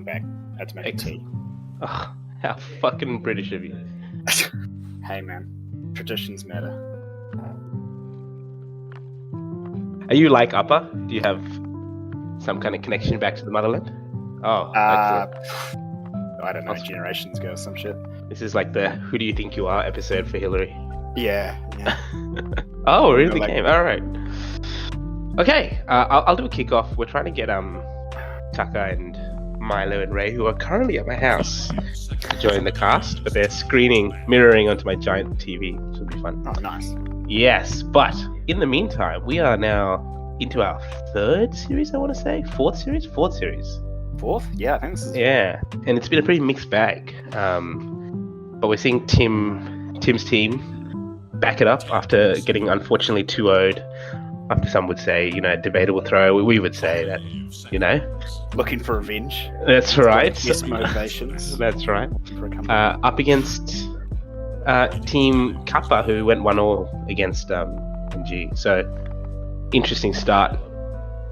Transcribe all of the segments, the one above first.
back. I had to make tea. Oh, how fucking British of you. Hey man, traditions matter. Are you like Upper? Do you have some kind of connection back to the motherland? Oh, excellent. I don't know, generations ago or some shit. This is like the "Who do you think you are" episode for Hillary. Yeah. Oh, really? Like... Game. All right. Okay, I'll do a kickoff. We're trying to get Tucker and Milo and Ray, who are currently at my house, to join the cast, but they're mirroring onto my giant TV, which will be fun. Oh, nice. Yes, but in the meantime, we are now into our third series, I want to say. Fourth series? Fourth? Yeah, I think this is... Yeah, and it's been a pretty mixed bag. But we're seeing Tim's team back it up after getting unfortunately 2-0'd. After some would say, debatable throw. We would say that, looking for revenge. That's right. Yes, motivations. That's right. Up against Team Kappa, who went 1-1 against NG. So, interesting start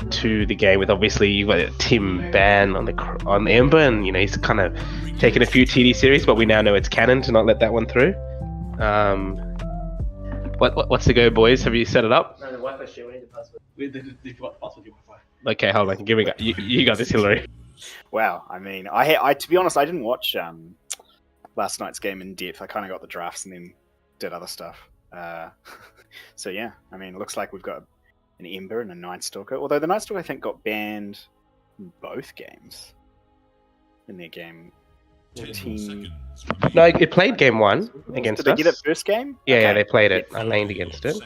to the game with obviously you've got Tim Ban on the Ember, and he's kind of taken a few TD series, but we now know it's canon to not let that one through. What's the go, boys? Have you set it up? No, the Wi-Fi shit. We need the password. They've got password your Wi-Fi. Okay, hold on. Give me you got this, Hillary. Wow, I mean, I to be honest, I didn't watch last night's game in depth. I kind of got the drafts and then did other stuff. So yeah, I mean, it looks like we've got an Ember and a Night Stalker. Although the Night Stalker, I think, got banned in both games in their game. No, it played game 1 against us. Did they get it first game? Yeah, okay. Yeah, they played it. I laned against it.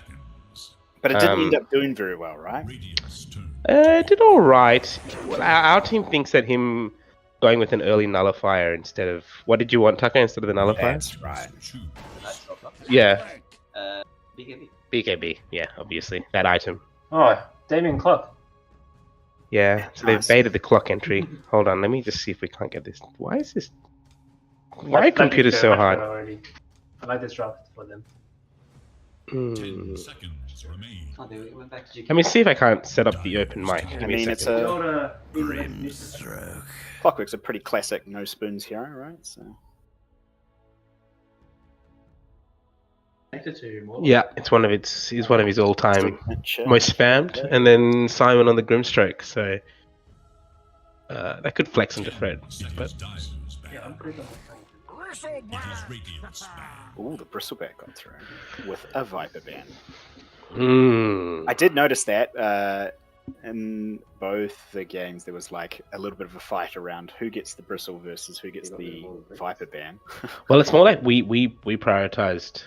But it didn't end up doing very well, right? It did all right. Our team thinks that him going with an early nullifier instead of... What did you want, Tucker, instead of the nullifier? That's right. Yeah. BKB. BKB, yeah, obviously. That item. Oh, Damien Clock. Yeah, so they've baited the clock entry. Hold on, let me just see if we can't get this. Why is this... Why are computers so hard? I like this draft for them. 10 seconds remain. Oh, they went back to GK. Let me see if I can't set up the open mic. I mean, it's a... Grimstroke. Clockwork's a pretty classic no spoons hero, right? So... Yeah, he's one of his all-time most spammed, and then Simon on the Grimstroke, so that could flex into Fred. But ooh, the Bristleback got thrown with a Viper ban. Mm. I did notice that in both the games there was like a little bit of a fight around who gets the Bristle versus who gets the Viper ban. Well, it's more like we prioritized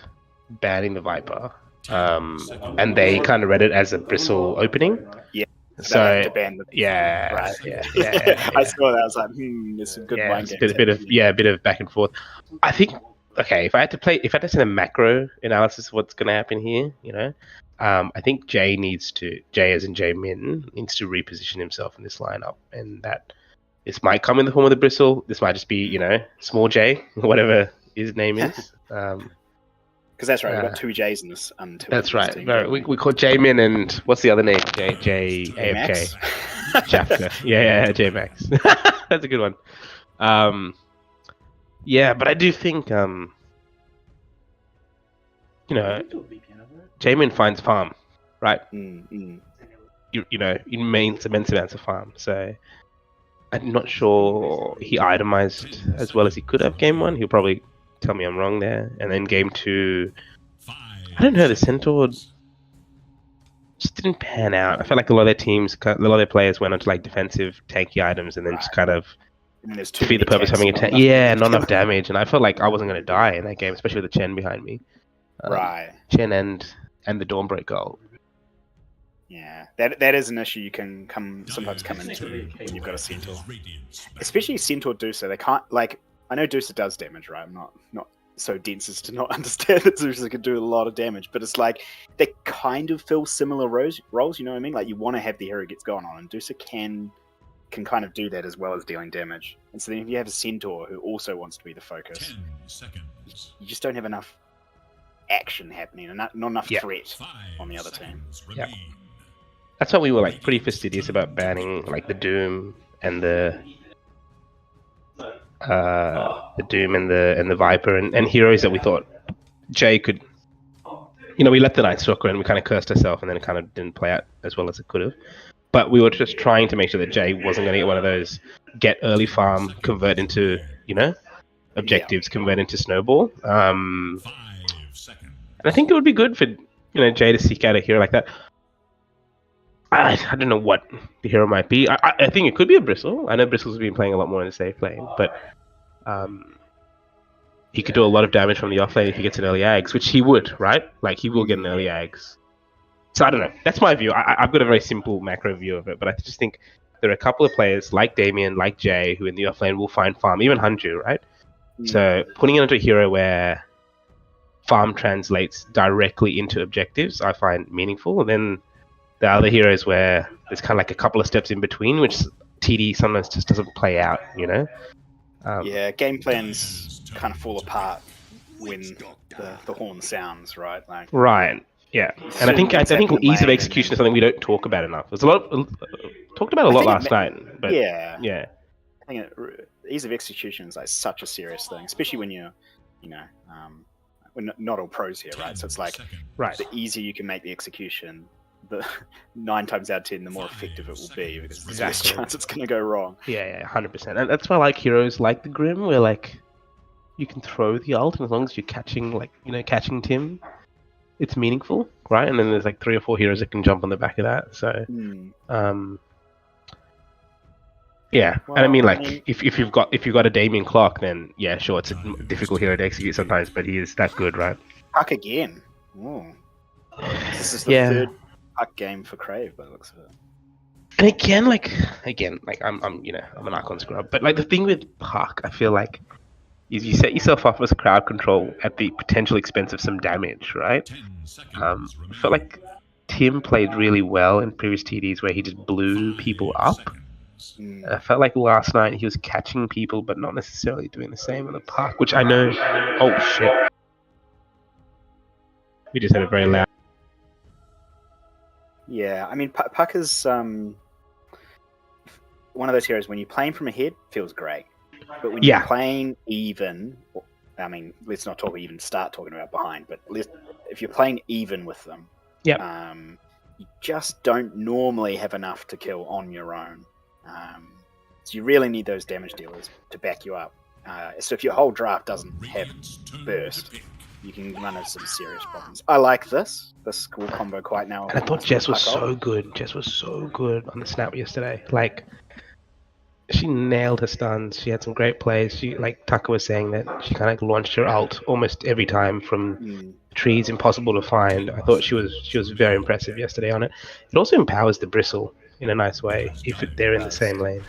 banning the Viper, and they kind of read it as a Bristle opening. Yeah. So to ban the yeah, right. yeah. I saw that. I was like, there's some good mind games. A bit of back and forth. I think if I had to say the macro analysis of what's going to happen here, I think Jay as in Jay Min needs to reposition himself in this lineup, and that this might come in the form of the Bristle. This might just be small J, whatever his name is. Because that's right, we've got 2 J's in this. That's right. No, we call J-Min and what's the other name? J AFK. Jafka. Yeah, J-Max. That's a good one. Yeah, but I do think, J-Min finds farm, right? Immense amounts of farm. So I'm not sure he itemized as well as he could have game 1. He'll probably tell me I'm wrong there. And then game 2, I don't know, the Centaur just didn't pan out. I felt like a lot of their players went onto like defensive tanky items and then just kind of defeat the purpose of having a tank. Yeah, not enough damage. And I felt like I wasn't going to die in that game, especially with the Chen behind me. Right. Chen and the Dawnbreak goal. Yeah, that is an issue you can sometimes come into when you've got a Centaur. Especially Centaur Dusa. They can't, I know Dusa does damage, right? I'm not so dense as to not understand that Dusa can do a lot of damage, but it's like they kind of fill similar roles, you know what I mean? Like you want to have the hero who gets going on, and Dusa can kind of do that as well as dealing damage. And so then if you have a Centaur who also wants to be the focus, 10 seconds. You just don't have enough action happening and not enough threat on the other team. Yeah. That's why we were pretty fastidious about banning the Doom and the the Doom and the Viper and heroes that we thought Jay could. We let the Night Stalker and we kind of cursed ourselves, and then it kind of didn't play out as well as it could have. But we were just trying to make sure that Jay wasn't going to get one of those get early farm, convert into objectives, convert into snowball. And I think it would be good for Jay to seek out a hero like that. I don't know what the hero might be. I think it could be a Bristle. I know Bristle's been playing a lot more in the safe lane, but he could do a lot of damage from the off lane if he gets an early Ags, which he would, right? Like, he will get an early Ags. So I don't know. That's my view. I've got a very simple macro view of it, but I just think there are a couple of players like Damien, like Jay, who in the offlane will find farm, even Hanju, right? So putting it into a hero where farm translates directly into objectives, I find meaningful. And then the other heroes where there's kind of like a couple of steps in between, which TD sometimes just doesn't play out, game plans kind of fall apart when the horn sounds, right? Like, right. Yeah, and I think ease of execution is something we don't talk about enough. There's a lot talked about a lot last night, but yeah. I think ease of execution is like such a serious thing, especially when we're not all pros here, right? So it's like, the easier you can make the execution, the 9 times out of 10, the more effective it will be, because there's less chance it's going to go wrong. Yeah, 100%. And that's why I like heroes like the Grim, where like you can throw the ult, and as long as you're catching Tim, it's meaningful, right? And then there's like 3 or 4 heroes that can jump on the back of that. So, yeah. Well, and I mean, like, if you've got a Damien Clock, then yeah, sure, it's a difficult hero to execute sometimes, but he is that good, right? Puck again. Ooh. This is the third Puck game for Crave, by the looks of it. And again, I'm an Archon scrub, but like the thing with Puck, I feel like, is you set yourself up as crowd control at the potential expense of some damage, right? I felt like Tim played really well in previous TDs where he just blew people up. I felt like last night he was catching people, but not necessarily doing the same in the Puck, which I know... Oh, shit. We just had a very loud... Yeah, I mean, Puck is one of those heroes, when you play him from ahead, feels great. But when you're playing even, I mean, let's not start talking about behind, but if you're playing even with them, you just don't normally have enough to kill on your own. So you really need those damage dealers to back you up. So if your whole draft doesn't have burst, you can run into some serious problems. I like this cool combo quite now. And I thought Jess was so good. Jess was so good on the snap yesterday. Like, she nailed her stuns. She had some great plays. She, like Tucker was saying, that she kind of launched her ult almost every time from trees impossible to find. I thought she was very impressive yesterday on it. It also empowers the Bristle in a nice way if they're in the same lane.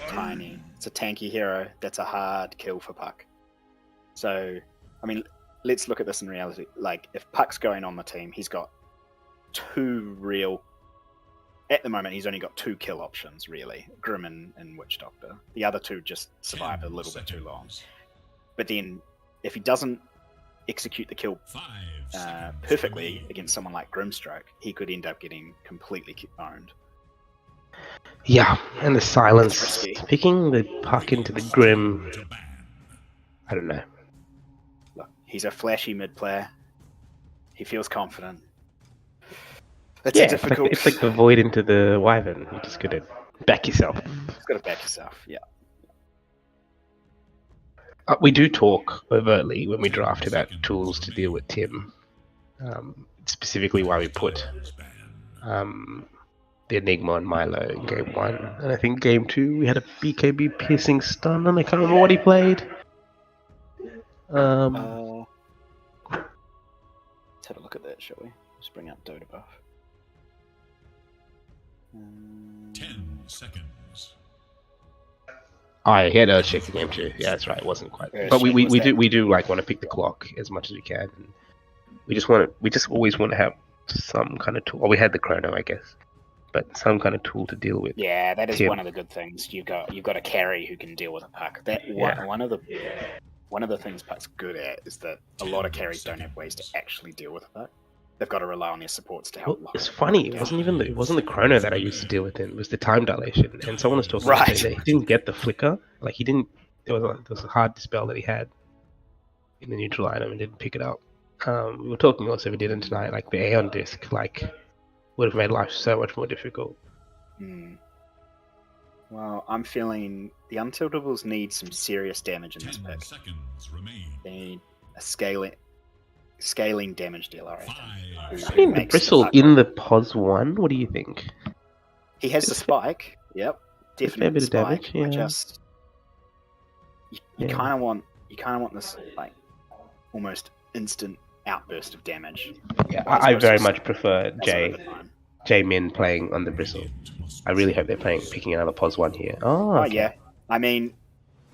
Tiny. It's a tanky hero. That's a hard kill for Puck. So, I mean, let's look at this in reality. Like, if Puck's going on the team, he's got 2 real... At the moment, he's only got 2 kill options, really. Grim and Witch Doctor. The other 2 just survive a little bit too long. But then, if he doesn't execute the kill perfectly against someone like Grimstroke, he could end up getting completely owned. Yeah, and the silence. Picking the Puck into the Grim... I don't know. Look, he's a flashy mid player. He feels confident. That's difficult. It's like the void into the wyvern. You just gotta back yourself. Just gotta back yourself, yeah. We do talk overtly when we draft about tools to deal with Tim. Specifically why we put the Enigma on Milo in game 1. And I think game 2 we had a BKB piercing stun, and I can't remember what he played. Let's have a look at that, shall we? Just bring up Dota buff. 10 seconds. He had Earthshake in game 2. Yeah, that's right. It wasn't quite. But we do like want to pick the clock as much as we can. And we just always want to have some kind of tool. Well, we had the chrono, I guess, but some kind of tool to deal with. Yeah, that is Tim. one of the good things. You've got a carry who can deal with a Puck. One of the things Puck's good at is that a lot of carries don't have ways to actually deal with a Puck. They've got to rely on their supports to help. Well, it's funny. It wasn't the chrono that I used to deal with him. It was the time dilation. And someone was talking about that he didn't get the flicker. Like, he didn't there was a hard dispel that he had in the neutral item and didn't pick it up. We were talking also, we didn't tonight, like the Aeon disc, like would have made life so much more difficult. Well, I'm feeling the Untiltables need some serious damage in this 10 pick. seconds remain. They need a scaling damage dealer, I think. Five. I mean, the Bristle in the POS 1, what do you think? He has the spike. Yep, fair definitely bit of spike. damage, yeah. I just you Yeah. kind of want this like almost instant outburst of damage. Yeah, As I opposed very to much prefer some of J the time. Min playing on the Bristle. I really hope they're picking another POS 1 here. Oh, Oh okay. yeah, I mean,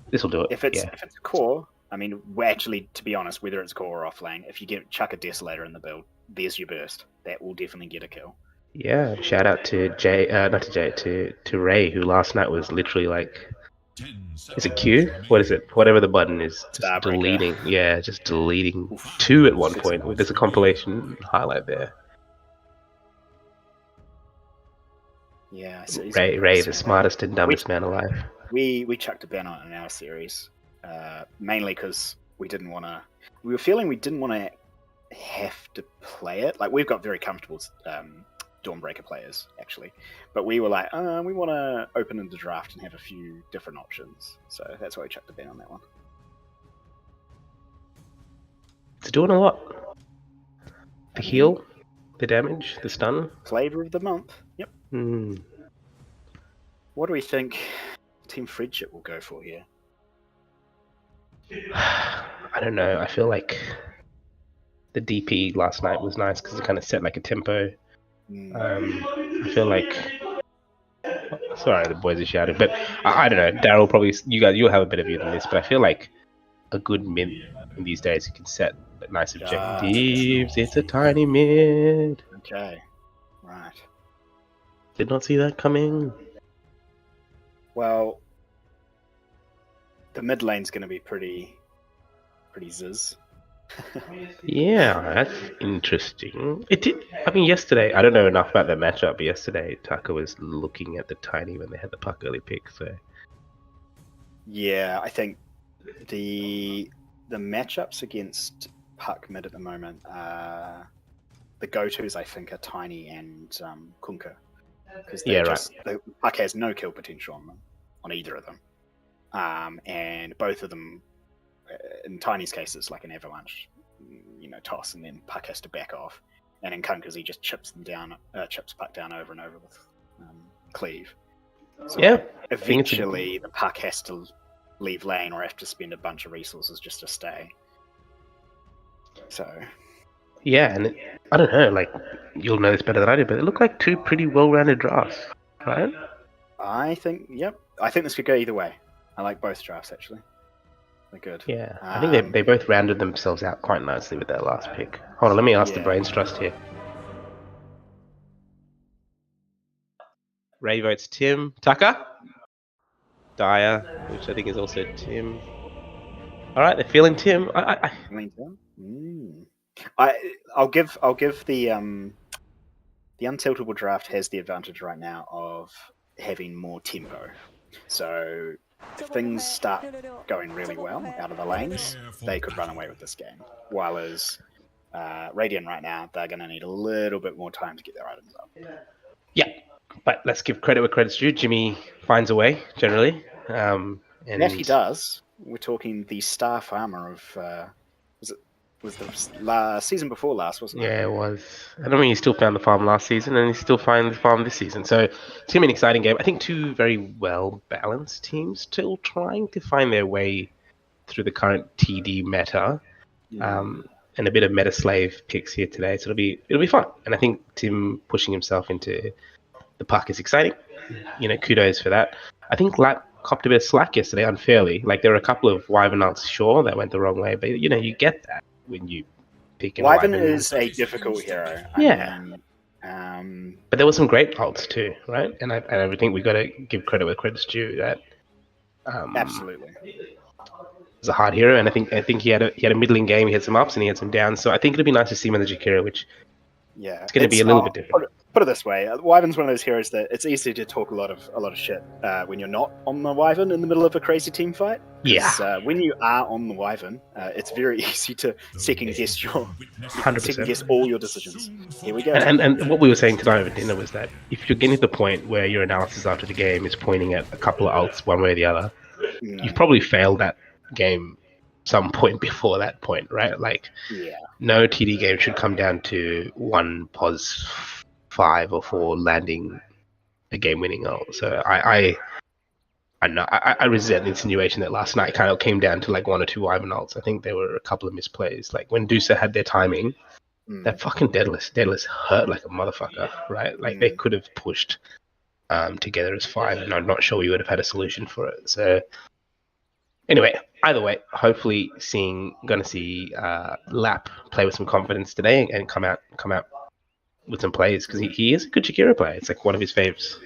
This will do it. if it's yeah. a core, I mean, we're actually, to be honest, whether it's core or off lane, if you chuck a Desolator in the build, there's your burst. That will definitely get a kill. Yeah, shout out to to Ray, who last night was literally like, 10 is it seconds Q? remaining. What is it? Whatever the button is, just Starbreaker. deleting. Yeah, just deleting Oof. 2 at one point. There's a compilation highlight there. Yeah, so he's Ray, the smartest and dumbest man alive. we chucked a ban on it in our series, mainly because we were feeling we didn't want to have to play it. Like, we've got very comfortable Dawnbreaker players, actually, but we were like, we want to open in the draft and have a few different options, so that's why we chucked a ban on that one. It's doing a lot. The heal, the damage, the stun. Flavor of the month. Yep. Hmm. What do we think Team Fredship will go for here? I don't know. I feel like the DP last night was nice because it kind of set like a tempo. I feel like. Sorry, the boys are shouting, but I don't know. Daryl probably, you'll have a better view than this, but I feel like a good mid in these days can set nice objectives. It's a tiny mid. Okay, right. Did not see that coming. Well, the mid lane's going to be pretty ziz. Yeah, that's interesting. It did. I mean, yesterday, I don't know enough about the matchup, but yesterday Tucker was looking at the tiny when they had the puck early pick. So Yeah, I think the matchups against puck mid at the moment, the go-tos I think are Tiny and Kunka, because the puck has no kill potential on either of them, and both of them, in Tiny's case, it's like an avalanche, toss, and then puck has to back off, and in Kunka's he just chips puck down over and over with cleave. So yeah, eventually the puck has to leave lane or have to spend a bunch of resources just to stay. So yeah, and I don't know, like, you'll know this better than I do, but it looked like 2 pretty well-rounded drafts, right? I think this could go either way. I like both drafts, actually. They're good. Yeah, I think they both rounded themselves out quite nicely with that last pick. Hold on, let me ask the Brains Trust here. Ray votes Tim. Tucker? Dyer, which I think is also Tim. Alright, they're feeling Tim. I'll give the Untiltable draft has the advantage right now of having more tempo. So if things start going really well out of the lanes, they could run away with this game. While as Radiant right now, they're going to need a little bit more time to get their items up. Yeah, but let's give credit where credit's due. Jimmy finds a way, generally. And that he does. We're talking the star farmer of... was the season before last, wasn't it? Yeah, it was. I don't mean he still found the farm last season, and he still finds the farm this season. So it's going to be an exciting game. I think 2 very well-balanced teams still trying to find their way through the current TD meta. And a bit of meta slave picks here today, so it'll be fun. And I think Tim pushing himself into the puck is exciting. Kudos for that. I think Lap copped a bit of slack yesterday unfairly. Like, there were a couple of Wyvernals, sure, that went the wrong way, but you get that when you pick Wyvern is a difficult hero. But there were some great ults too, right? And I think we got to give credit where credit's due. That absolutely. He's a hard hero, and I think he had a middling game. He had some ups and he had some downs. So I think it'll be nice to see him in the Jakira, which it's going to be a little bit different. put it this way: Wyvern's one of those heroes that it's easy to talk a lot of shit when you're not on the Wyvern in the middle of a crazy team fight. Yeah, When you are on the Wyvern, it's very easy to second guess 100%. all your decisions. Here we go. And what we were saying tonight over dinner was that if you're getting to the point where your analysis after the game is pointing at a couple of ults one way or the other, you've probably failed that game some point before that point, right? Like, no TD game should come down to one pos 5 or 4 landing a game-winning ult. So I know I resent the insinuation that last night kind of came down to like 1 or 2 Wyvern ults. I think there were a couple of misplays. Like when Dusa had their timing, that fucking Deadless hurt like a motherfucker, right? Like they could have pushed together as 5, and I'm not sure we would have had a solution for it. So anyway, either way, hopefully gonna see Lap play with some confidence today and come out with some plays, because he is a good Shakira player. It's like one of his faves.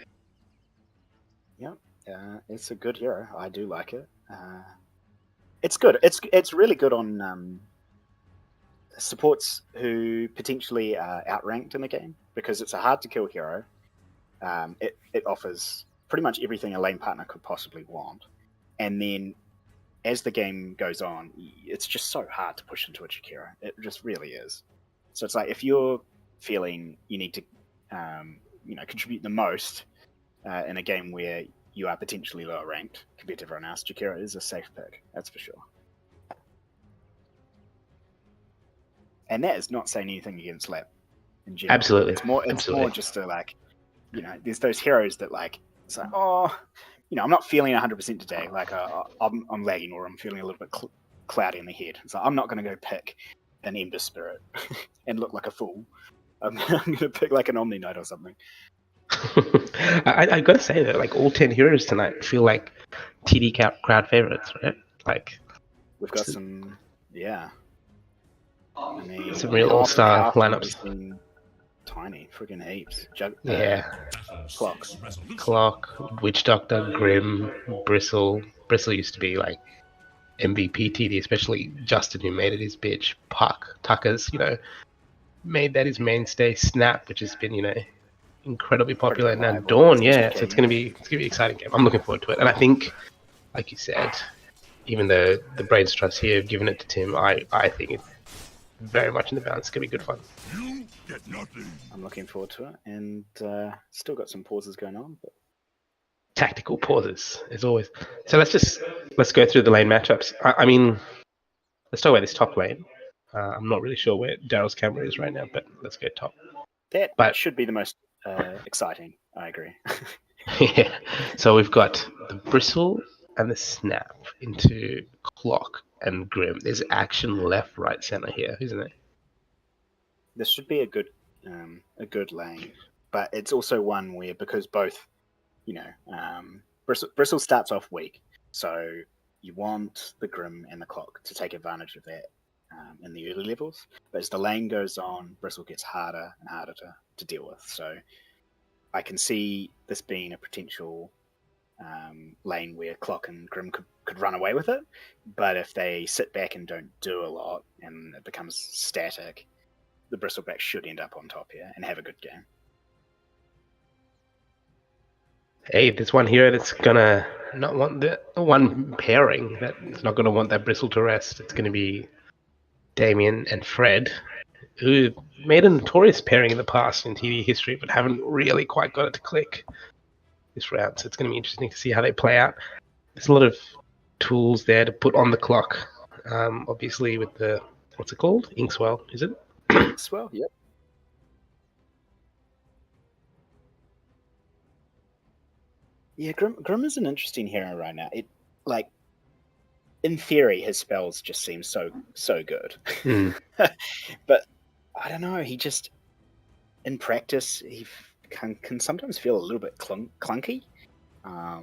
Yeah, it's a good hero. I do like it. It's good. It's really good on supports who potentially are outranked in the game, because it's a hard to kill hero. It offers pretty much everything a lane partner could possibly want, and then as the game goes on, it's just so hard to push into a Shakira. It just really is. So it's like if you're feeling you need to, contribute the most in a game where you are potentially lower ranked compared to everyone else, Shakira is a safe pick. That's for sure. And that is not saying anything against Lap in general. Absolutely. It's more just to like, there's those heroes that like, it's like, I'm not feeling 100% today. Like I'm lagging, or I'm feeling a little bit cloudy in the head. So I'm not going to go pick an Ember Spirit and look like a fool. I'm going to pick like an Omni Knight or something. I gotta say that like all 10 heroes tonight feel like TD crowd favorites, right? Like we've got some, I mean, some real all-star lineups. Tiny, freaking heaps. Clock, Witch Doctor, Grim, Bristle. Bristle used to be like MVP TD, especially Justin, who made it his bitch. Tucker's, made that his mainstay. Snap, which has been, incredibly popular. And now Dawn, so it's gonna be an exciting game. I'm looking forward to it. And I think, like you said, even though the Brains Trust here have given it to Tim, I think it's very much in the balance. It's gonna be good fun. I'm looking forward to it, and still got some pauses going on, but tactical pauses as always. So let's go through the lane matchups. I mean, let's talk about this top lane. I'm not really sure where Daryl's camera is right now, but let's go top. That should be the most exciting. I agree. Yeah. So we've got the Bristle and the Snap into Clock and Grim. There's action left, right, center here, isn't it? This should be a good lane, but it's also one where, because both, Bristle starts off weak, so you want the Grim and the Clock to take advantage of that in the early levels. But as the lane goes on, Bristle gets harder and harder to deal with. So I can see this being a potential lane where Clock and Grim could run away with it, but if they sit back and don't do a lot and it becomes static, the Bristleback should end up on top here and have a good game. Hey, there's one here that's gonna not want the one pairing that's not gonna want that Bristle to rest. It's gonna be Damien and Fred, who made a notorious pairing in the past in TV history, but haven't really quite got it to click this round. So it's gonna be interesting to see how they play out. There's a lot of tools there to put on the clock. Obviously with the, what's it called? Inkswell, is it? Inkswell, yep. Yeah, Grim is an interesting hero right now. It, like, in theory, his spells just seem so good. But I don't know, he just, in practice, he can sometimes feel a little bit clunky. I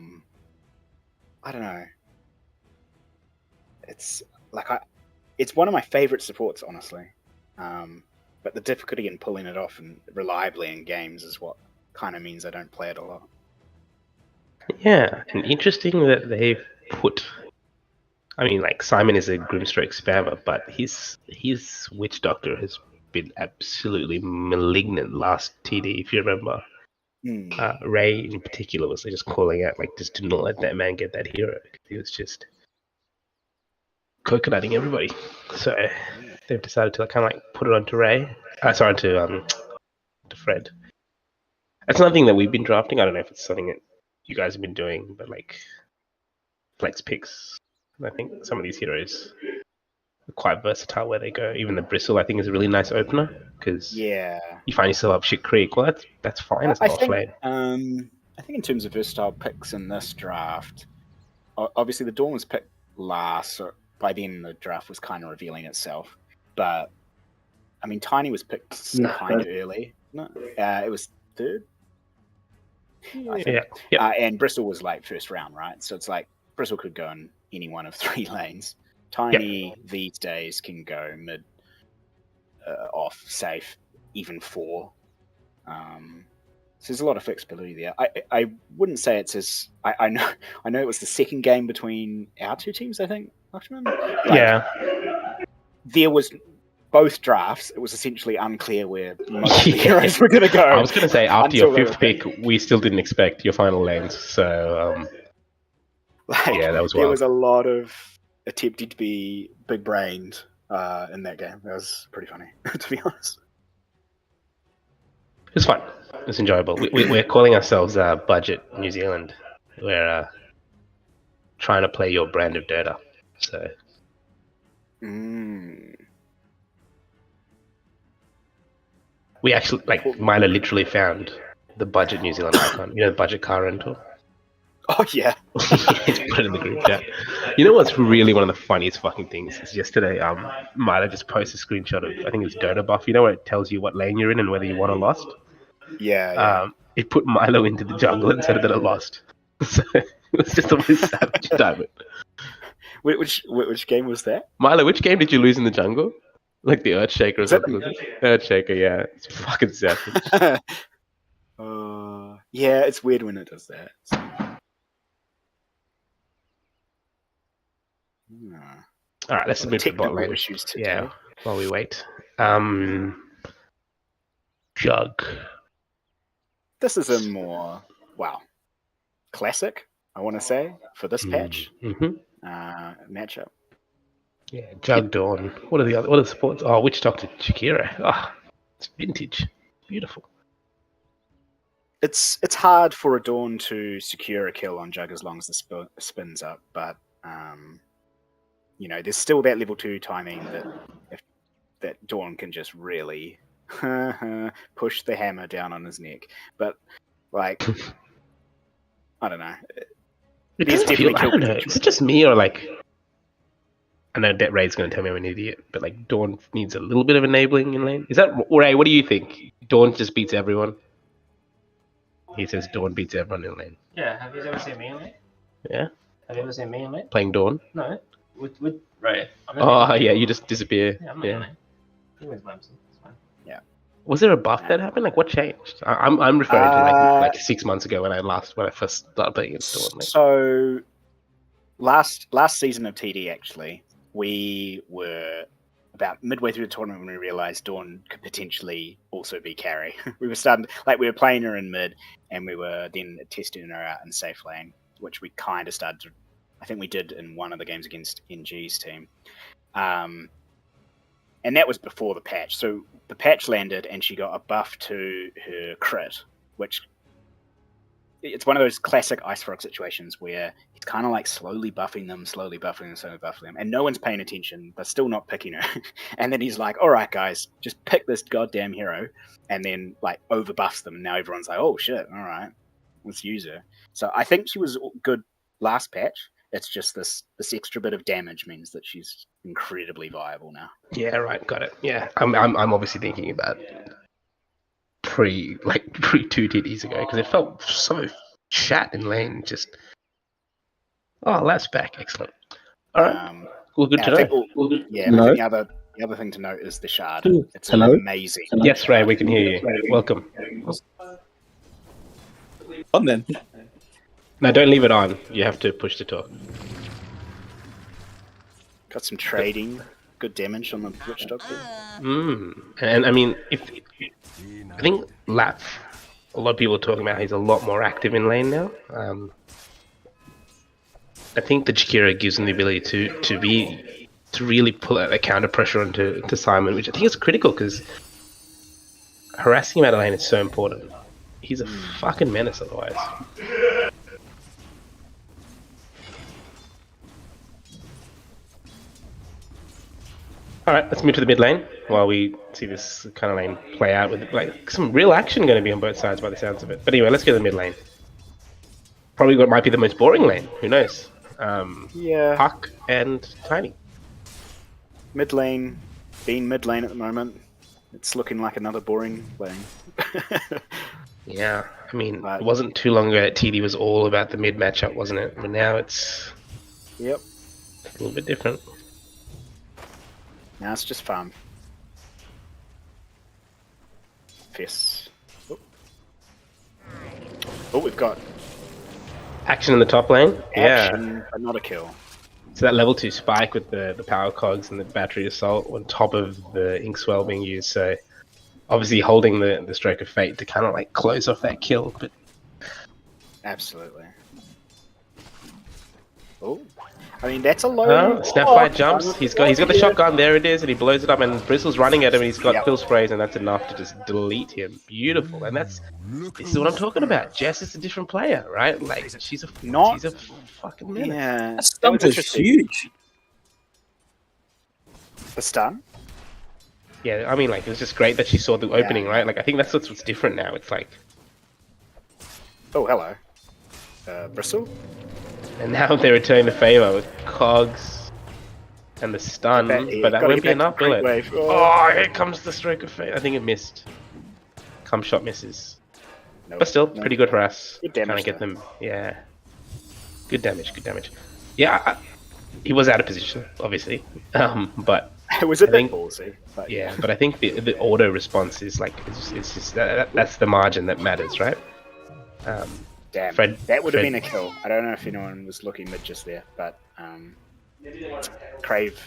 don't know. It's like it's one of my favorite supports, honestly. But the difficulty in pulling it off and reliably in games is what kind of means I don't play it a lot. Yeah, and interesting that they've put. I mean, like Simon is a Grimstroke spammer, but his Witch Doctor has been absolutely malignant last TD, if you remember. Mm. Ray in particular was just calling out, like, just do not let that man get that hero. He was just coconutting everybody. So they've decided to kind of like put it onto Ray. Sorry, to Fred. That's another thing that we've been drafting. I don't know if it's something that you guys have been doing, but like flex picks. I think some of these heroes are quite versatile where they go. Even the Bristle, I think, is a really nice opener because Yeah. you find yourself up Shit Creek. Well, that's fine. It's I not think, offlane. I think in terms of versatile picks in this draft, obviously the Dawn was picked last, so by then the draft was kind of revealing itself. But I mean, Tiny was picked kind of early. No, it was third. I think. Yeah. And Bristol was like first round, right? So it's like Bristol could go in any one of 3 lanes. Tiny these days can go mid, off, safe, even 4. So there's a lot of flexibility there. I wouldn't say it's as I know it was the second game between our 2 teams. I think. There was both drafts. It was essentially unclear where most of the heroes were going to go. I was going to say after your 5th pick, we still didn't expect your final lanes. So that was wild. There was a lot of attempting to be big brained in that game. That was pretty funny, to be honest. It was fun. It was enjoyable. We're calling ourselves Budget New Zealand. We're trying to play your brand of Dota. So. We actually, Milo literally found the Budget New Zealand icon. You know, the budget car rental? Oh, yeah. Just put it in the group chat. You know what's really one of the funniest fucking things is yesterday, Milo just posted a screenshot of, I think it's Dota buff. You know where it tells you what lane you're in and whether you won or lost? Yeah. It put Milo into the jungle and said that it lost. So it was just the most savage diamond. Which game was that? Milo, which game did you lose in the jungle? Like the Earthshaker or something? Earthshaker, yeah. It's fucking savage. Yeah, it's weird when it does that. So. Alright, let's move to bot lane. Issues today. Yeah, while we wait. Jug. This is a more, classic, I want to say, for this patch. Matchup. Yeah, Jug Dawn. What are the supports? Oh, Witch Doctor Shakira. Oh, it's vintage. Beautiful. It's hard for a Dawn to secure a kill on Jug as long as the spins up, but there's still that level 2 timing that Dawn can just really push the hammer down on his neck. But I don't know. There's definitely kill potential. Is it just me or I know that Ray's going to tell me I'm an idiot, but Dawn needs a little bit of enabling in lane. Is that Ray? What do you think? Dawn just beats everyone. He says Dawn beats everyone in lane. Yeah, have you ever seen me in lane? Yeah. Have you ever seen me in lane? Playing Dawn? No, with Ray. Yeah, you just disappear. Yeah, I'm not in lane. He wins by himself. It's fine. Yeah. Was there a buff that happened? What changed? I'm referring to 6 months ago when I first started playing against Dawn. So last season of TD actually, we were about midway through the tournament when we realized Dawn could potentially also be carry. We were playing her in mid, and we were then testing her out in safe lane, which we kind of started to, I think we did in one of the games against NG's team. And that was before the patch. So the patch landed, and she got a buff to her crit, which it's one of those classic Ice Frog situations where it's kind of slowly buffing them, and no one's paying attention, but still not picking her. And then he's like, all right, guys, just pick this goddamn hero, and then over buffs them. And now everyone's like, oh shit, all right, let's use her. So I think she was good last patch. It's just this extra bit of damage means that she's incredibly viable now. Yeah, right, got it. Yeah, I'm obviously thinking about pre 2 TDs ago because it felt so shat in lane. Just last back, excellent. All right, well, good to know. I think the other thing to note is the shard. It's amazing. Yes, Ray, we can hear you. Welcome. On then. No, don't leave it on. You have to push to talk. Got some trading good damage on the Witch Doctor. And I mean, I think Lap, a lot of people are talking about he's a lot more active in lane now. I think the Jakira gives him the ability to really pull out that counter pressure onto Simon, which I think is critical because harassing him out of lane is so important. He's a fucking menace otherwise. Alright, let's move to the mid lane while we see this kind of lane play out with like some real action going to be on both sides by the sounds of it. But anyway, let's go to the mid lane. Probably what might be the most boring lane, who knows? Yeah. Huck and Tiny. Mid lane, being mid lane at the moment, it's looking like another boring lane. Yeah, I mean, it wasn't too long ago that TD was all about the mid matchup, wasn't it? But now it's Yep. a little bit different. Now it's just farm. Fist. Oh, we've got Action in the top lane? action, Yeah. but not a kill. So that level 2 spike with the power cogs and the battery assault on top of the ink swell being used, so obviously holding the stroke of fate to kind of like close off that kill, but Absolutely. Oh, I mean that's a low. Snapfire jumps. He's got the shotgun. There it is, and he blows it up. And Bristle's running at him, and he's got kill sprays, and that's enough to just delete him. Beautiful, and this is what I'm talking about. Jess is a different player, right? Like she's a fucking menace. Yeah, That stun was huge. The stun. Yeah, I mean, like it was just great that she saw the opening, right? Like I think that's what's different now. It's like, Oh, hello, Bristle. and now they're returning the favor with cogs and the stun, but that won't be enough, will it? Oh, here comes the stroke of fate. I think it missed. Come shot misses. Nope. But still, pretty good harass. Good damage, Trying to get them, yeah. Good damage, good damage. Yeah, he was out of position, obviously. But It was a I think- bit ballsy. But yeah, but I think the auto response is like it's just that's the margin that matters, right? Damn, Fred- that would have Fred- been a kill. I don't know if anyone was looking mid just there, but Crave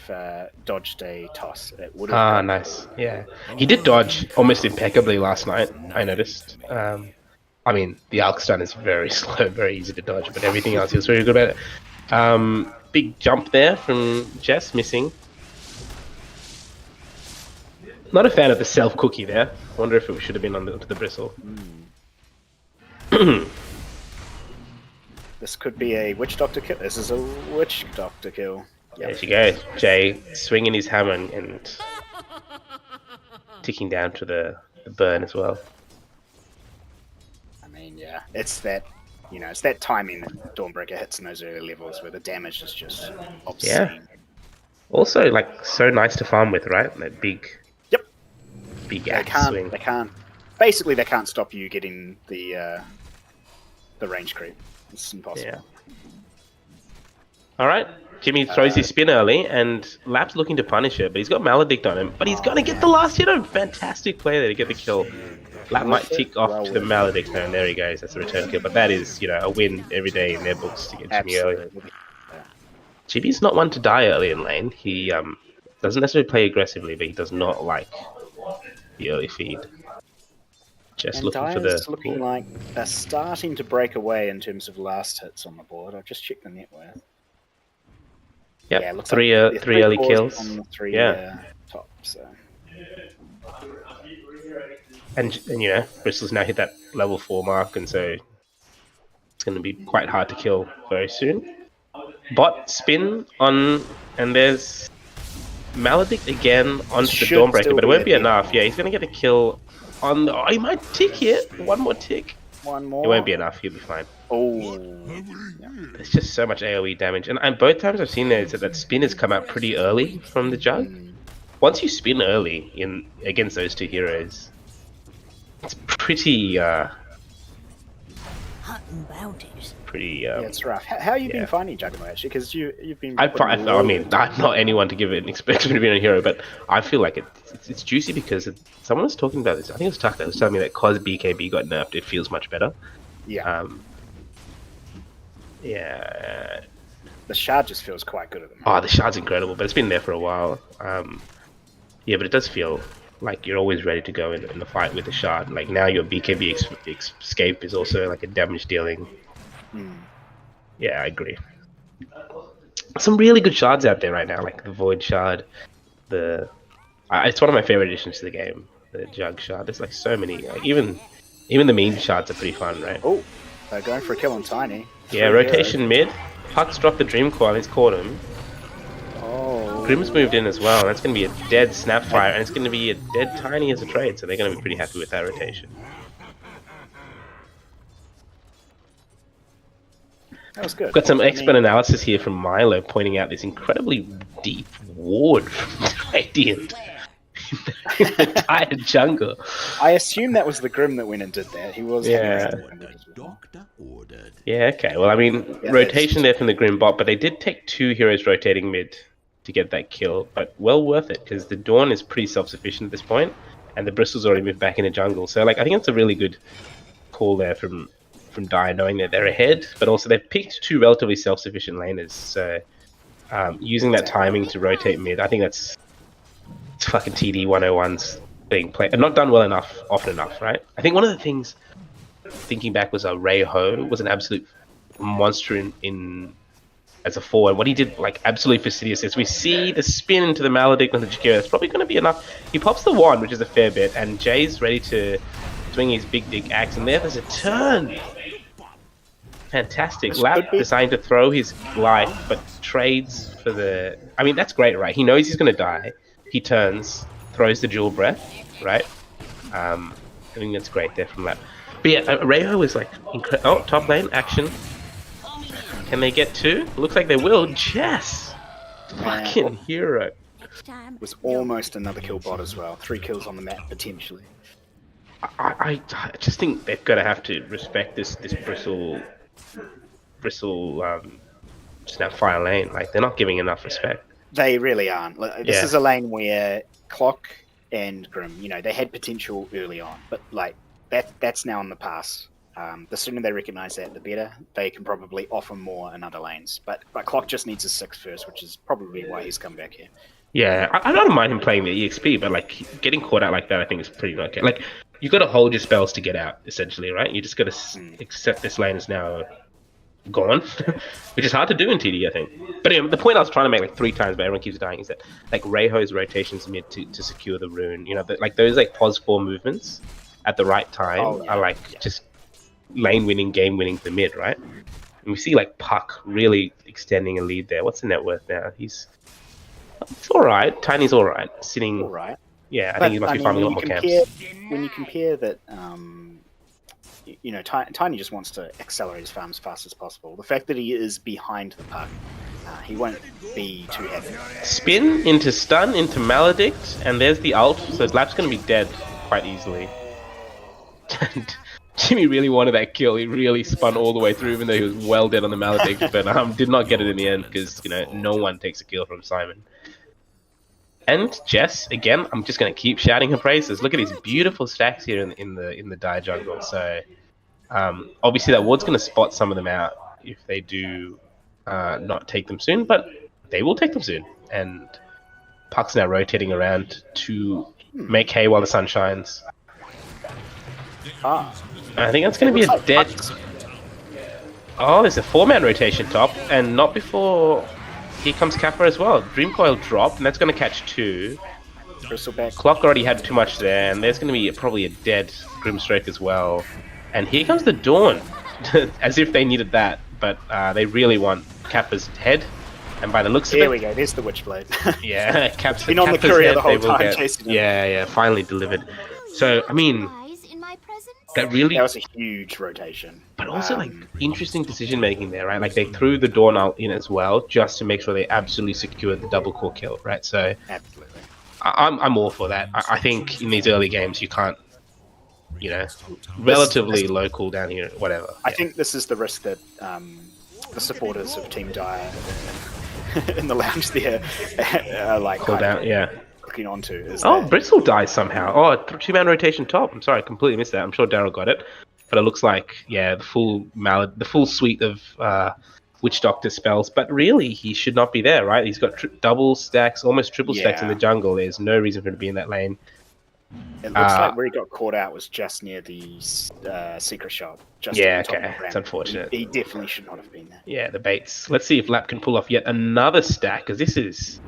dodged a toss. It would have. Ah, nice. Yeah, he did dodge almost impeccably last night. I noticed. I mean, the Alk stun is very slow, very easy to dodge, but everything else he was very good at it. Big jump there from Jess, missing. Not a fan of the self cookie there. Wonder if it should have been onto the bristle. This could be a witch doctor kill. This is a witch doctor kill. There she goes. Jay swinging his hammer and ticking down to the burn as well. I mean, yeah, it's that. It's that timing that Dawnbreaker hits in those early levels where the damage is just obscene. Yeah. Also, like, so nice to farm with, right? That big They axe swing. Basically, they can't stop you getting the range creep. It's impossible. Yeah. Alright. Jimmy throws his spin early, and Lap's looking to punish it, but he's got Maledict on him. But he's going to get the last hit on. Fantastic play there to get the kill. Lap might tick off to the Maledict, and there he goes. That's a return kill. But that is, a win every day in their books to get Jimmy early. Absolutely. Jimmy's not one to die early in lane. He doesn't necessarily play aggressively, but he does not like the early feed. Just And looking for Dyer's the... looking like they're starting to break away in terms of last hits on the board. I've just checked the net worth. Yep, Yeah, it looks three like three early cores kills. on the three Yeah. top. So And Bristol's now hit that level 4 mark, and so it's going to be quite hard to kill very soon. Bot spin on, and there's Maledict again onto the Should Dawnbreaker, still but it be won't a be hit. enough. Yeah, he's going to get a kill on the... Oh, he might tick here. One more tick. one more. It won't be enough. He'll be fine. Oh, There's just so much AoE damage. And both times I've seen there is that spin has come out pretty early from the jug. Once you spin early against those two heroes, it's pretty... Hunting bounties. pretty... yeah, it's rough. How have you been yeah. finding Juggernaut actually? Because you've been. I putting mean, I'm not anyone to give it an expectation to be a hero, but I feel like it's juicy because someone was talking about this. I think it was Tucker was telling me that cause BKB got nerfed, it feels much better. Yeah. Yeah. the shard just feels quite good at the moment. Oh, the shard's incredible, but it's been there for a while. Yeah, but it does feel like you're always ready to go in the fight with the shard. Like now your BKB escape is also like a damage dealing. Yeah, I agree. Some really good shards out there right now, like the Void Shard. It's one of my favorite additions to the game. The Jug Shard. There's like so many. Like even the meme shards are pretty fun, right? Oh, they're going for a kill on Tiny. Yeah, rotation mid. Puck's dropped the Dream Coil. He's caught him. Oh. Grim's moved in as well. That's going to be a dead Snapfire, and it's going to be a dead Tiny as a trade. So they're going to be pretty happy with that rotation. That was good. Got some expert analysis here from Milo pointing out this incredibly deep ward from Radiant in the entire jungle. I assume that was the Grim that went and did that. He was. Yeah. Doctor ordered. Yeah, okay. Well, I mean, rotation there from the Grim bot, but they did take 2 heroes rotating mid to get that kill. But well worth it, because the Dawn is pretty self-sufficient at this point, and the Bristle's already moved back into jungle. So, like, I think it's a really good call there from Dire, knowing that they're ahead, but also they've picked 2 relatively self-sufficient laners. So, using that timing to rotate mid, I think it's fucking TD 101's being played, and not done well enough, often enough, right? I think one of the things, thinking back, was Ray Ho was an absolute monster in as a forward. What he did, like, absolutely fastidious is we see the spin into the Maledict and the Jakiro. It's probably going to be enough. He pops the wand, which is a fair bit, and Jay's ready to swing his big dick axe, and there's a turn. Fantastic. Lap deciding to throw his life, but trades for the... I mean, that's great, right? He knows he's going to die. He turns, throws the Jewel Breath, right? I think that's great there from Lap. But yeah, Rayho is like... Oh, top lane, action. Can they get 2? Looks like they will. Jess! Fucking hero. It was almost another kill bot as well. 3 kills on the map, potentially. I just think they're going to have to respect this bristle Snapfire lane. Like, they're not giving enough respect. They really aren't. This is a lane where Clock and Grim, you know, they had potential early on, but like that's now in the past. The sooner they recognise that, the better. They can probably offer more in other lanes. But Clock just needs a 6 first, which is probably why he's come back here. Yeah, I don't mind him playing the EXP, but like getting caught out like that, I think is pretty not okay. Like, you got to hold your spells to get out, essentially, right? You just got to accept this lane is now gone, which is hard to do in TD, I think. But anyway, the point I was trying to make like 3 times, but everyone keeps dying, is that like Rayho's rotations mid to secure the rune, you know, like those like pos 4 movements at the right time are like just lane winning, game winning for mid, right? And we see like Puck really extending a lead there. What's the net worth now? It's all right. Tiny's all right. Sitting. All right. Yeah, I think he must be farming a lot more camps. When you compare that, you know, Tiny just wants to accelerate his farm as fast as possible. The fact that he is behind the Puck, he won't be too happy. Spin into stun into Maledict, and there's the ult. So Lap's going to be dead quite easily. And Jimmy really wanted that kill. He really spun all the way through, even though he was well dead on the Maledict, but did not get it in the end because, you know, no one takes a kill from Simon. And Jess, again, I'm just going to keep shouting her praises. Look at these beautiful stacks here in the Dire jungle. So obviously that ward's going to spot some of them out if they do not take them soon, but they will take them soon. And Puck's now rotating around to make hay while the sun shines. I think that's going to be a dead... Oh, there's a 4-man rotation top, and not before... Here comes Kappa as well. Dream Coil drop, and that's going to catch 2. Bristleback. Clock already had too much there, and there's going to be probably a dead Grimstroke as well. And here comes the Dawn, as if they needed that, but they really want Kappa's head. And by the looks of it... There we go, there's the Witchblade. Yeah, Kappa's been on the courier the whole time chasing him. Yeah, finally delivered. So, I mean... That was a huge rotation. But also, like, interesting decision making there, right? Like, they threw the Dawn ult in as well, just to make sure they absolutely secured the double core kill, right? So, absolutely, I'm all for that. I think in these early games you can't, you know, relatively low cooldown here, whatever. I think this is the risk that the supporters of Team Dire in the lounge there are like cooldown, looking onto. Is Bristle dies somehow. Oh, 2-man rotation top. I'm sorry, I completely missed that. I'm sure Daryl got it, but it looks like the full suite of Witch Doctor spells, but really he should not be there, right? He's got double stacks, almost triple stacks in the jungle. There's no reason for him to be in that lane. It looks like where he got caught out was just near the secret shop. Just Yeah, on top of okay. the ramp. It's unfortunate. He definitely should not have been there. Yeah, the baits. Let's see if Lap can pull off yet another stack, because this is...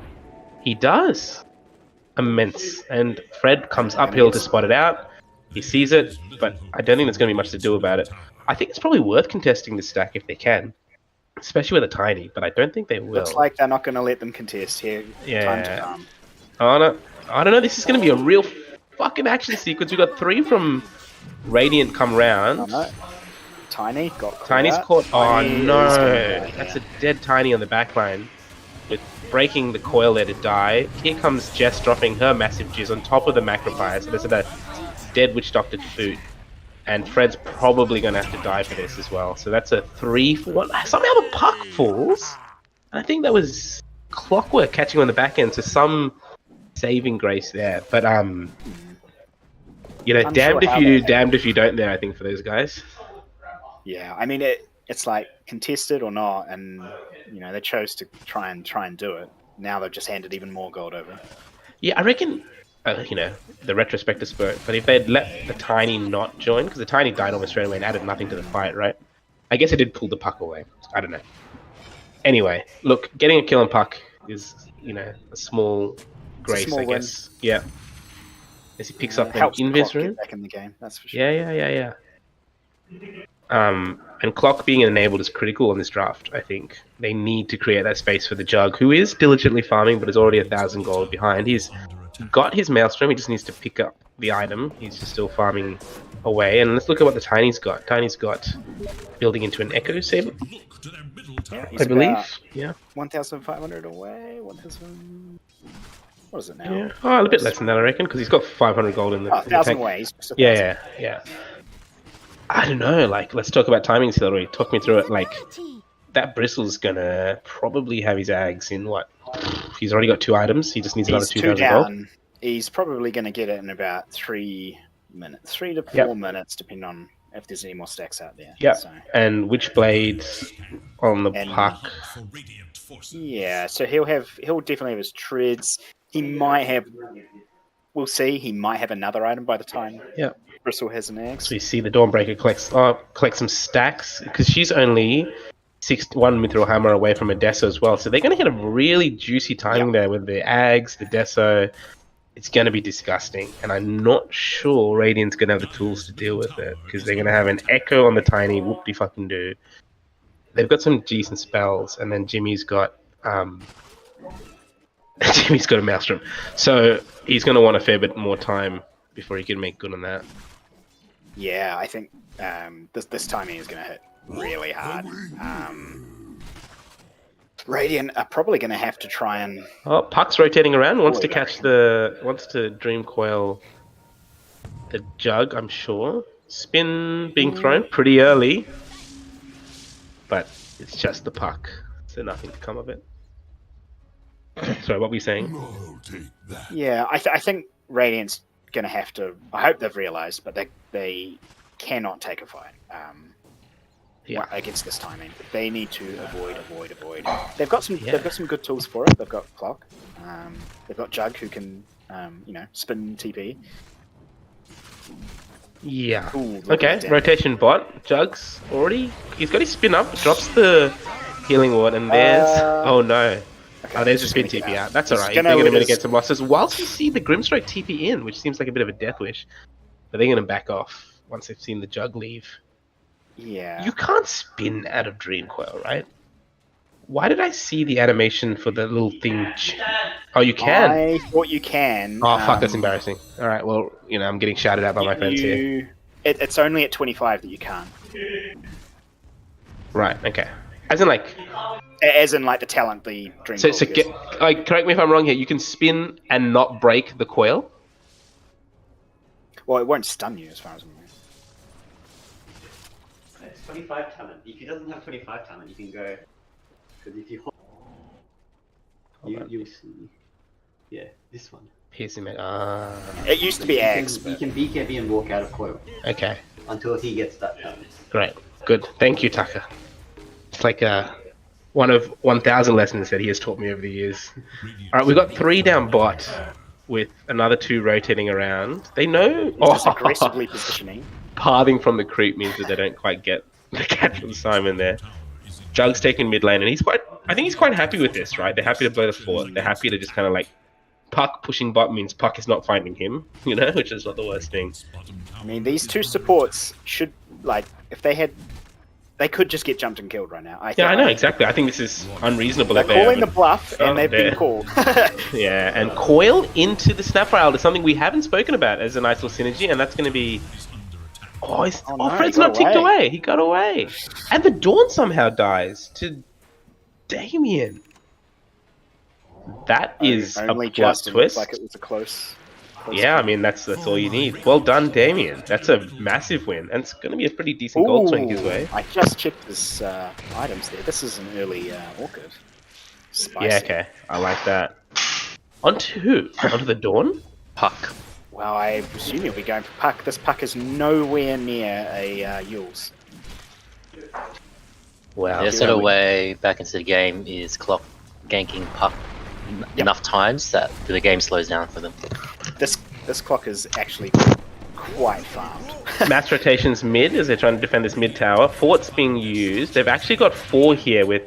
He does! Immense. And Fred comes uphill to spot it out. He sees it, but I don't think there's going to be much to do about it. I think it's probably worth contesting this stack if they can. Especially with a tiny, but I don't think they will. Looks like they're not going to let them contest here. Yeah. Time to come. I don't know. This is going to be a real fucking action sequence. We've got 3 from Radiant come round. Oh, no. Tiny got caught. Tiny's out. caught. Oh Tiny no. is gonna die, That's a dead Tiny on the backline. With breaking the coil there to die. Here comes Jess dropping her massive jizz on top of the Macropire. So there's a dead Witch Doctor to boot. And Fred's probably going to have to die for this as well. So that's a 3 for 1. Somehow the puck falls. I think that was Clockwork catching on the back end. So some saving grace there. But, you know, I'm damned sure if you do, damned if you don't there, I think, for those guys. Yeah, I mean, it's like contested or not. And, you know, they chose to try and do it. Now they've just handed even more gold over. Yeah, I reckon... you know, the retrospective spirit, but if they'd let the Tiny not join, because the Tiny died almost straight away and added nothing to the fight, right? I guess it did pull the puck away. I don't know. Anyway, look, getting a kill on puck is, you know, a small grace, I guess. Win. Yeah. As he picks up an invis room. Back in the game, that's for sure. Yeah. And Clock being enabled is critical on this draft, I think. They need to create that space for the Jug, who is diligently farming, but is already 1,000 gold behind. He's got his Maelstrom, he just needs to pick up the item. He's just still farming away. And let's look at what the Tiny's got. Tiny's got building into an Echo Saber, yeah, I believe. Yeah. 1,500 away. 1,000. What is it now? Yeah. Oh, a bit less than that, I reckon, because he's got 500 gold in the. 1,000 away. Yeah. I don't know. Like, let's talk about timing accelerate. Talk me through it. Like, that Bristle's gonna probably have his Ags in what? He's already got 2 items. He just needs another 2,000 gold. He's probably going to get it in about 3 minutes, 3 to 4 minutes, depending on if there's any more stacks out there. Yeah. So. And Witchblade on the puck. Yeah. So he'll definitely have his treads. He might have. We'll see. He might have another item by the time. Yeah. Bristle has an egg. So you see the Dawnbreaker collect some stacks because she's only 1 Mithril Hammer away from a Deso as well. So they're going to get a really juicy timing there with the Ags, the Deso. It's going to be disgusting. And I'm not sure Radiant's going to have the tools to deal with it because they're going to have an Echo on the Tiny. Whoop-de-fucking-do. They've got some decent spells. And then Jimmy's got a Maelstrom. So he's going to want a fair bit more time before he can make good on that. Yeah, I think this timing is going to hit really hard. Radiant are probably going to have to try and... Oh, Puck's rotating around. Wants to Dream Coil the Jug, I'm sure. Spin being thrown pretty early. But it's just the Puck. So nothing to come of it. Sorry, what were you saying? Yeah, I think Radiant's going to have to... I hope they've realised, but they cannot take a fight. Against this timing, they need to avoid. They've got some good tools for it. They've got Clock, they've got Jug who can spin TP. Yeah. Ooh, okay. Rotation bot. Jug's already. He's got his spin up. Drops the healing ward, and there's. Oh no. Okay, there's a spin TP out. That's alright. They're going to mitigate some losses. Whilst we see the Grimstroke TP in, which seems like a bit of a death wish, but they're going to back off once they've seen the Jug leave. Yeah. You can't spin out of Dream Coil, right? Why did I see the animation for the little thing? Oh, you can? I thought you can. Oh, fuck, that's embarrassing. Alright, well, I'm getting shouted at by my friends here. It's only at 25 that you can't. Right, okay. As in, like the talent, the Dream Coil. So correct me if I'm wrong here, you can spin and not break the coil? Well, it won't stun you as far as I'm aware. 25 talent. If he doesn't have 25 talent, you can go. Because if you you'll see. Yeah, this one. Piercing it. It used to be Ags. You can BKB and walk out of coil. Okay. Until he gets that talent. Great. Good. Thank you, Tucker. It's like one of 1,000 lessons that he has taught me over the years. All right, we've got 3 down bot with another 2 rotating around. They know. He's just aggressively positioning. Pathing from the creep means that they don't quite get the catch from Simon there. Jug's taking mid lane, and I think he's quite happy with this, right? They're happy to blow the fort. They're happy to just kind of like Puck pushing bot means Puck is not finding him, which is not the worst thing. I mean, these 2 supports should, like, if they could just get jumped and killed right now. I know, exactly. I think this is unreasonable. They're calling the bluff, and they've been called. Yeah, and Coil into the Snap Rail is something we haven't spoken about as a nice little synergy, and that's going to be... Fred's not ticked away. He got away. And the Dawn somehow dies to Damien. That is only a plot twist. Like it was a close yeah, I mean, that's all you need. Well done, Damien. That's a massive win, and it's going to be a pretty decent gold swing his way. I just checked his items there. This is an early Orchid. Spicy. Yeah, okay. I like that. Onto who? Onto the Dawn? Puck. Well, I presume you'll be going for Puck. This Puck is nowhere near a Yules. Wow. The sort of way back into the game is Clock ganking Puck enough times that the game slows down for them. This Clock is actually quite farmed. Mass rotations mid as they're trying to defend this mid tower. Fort's being used. They've actually got 4 here with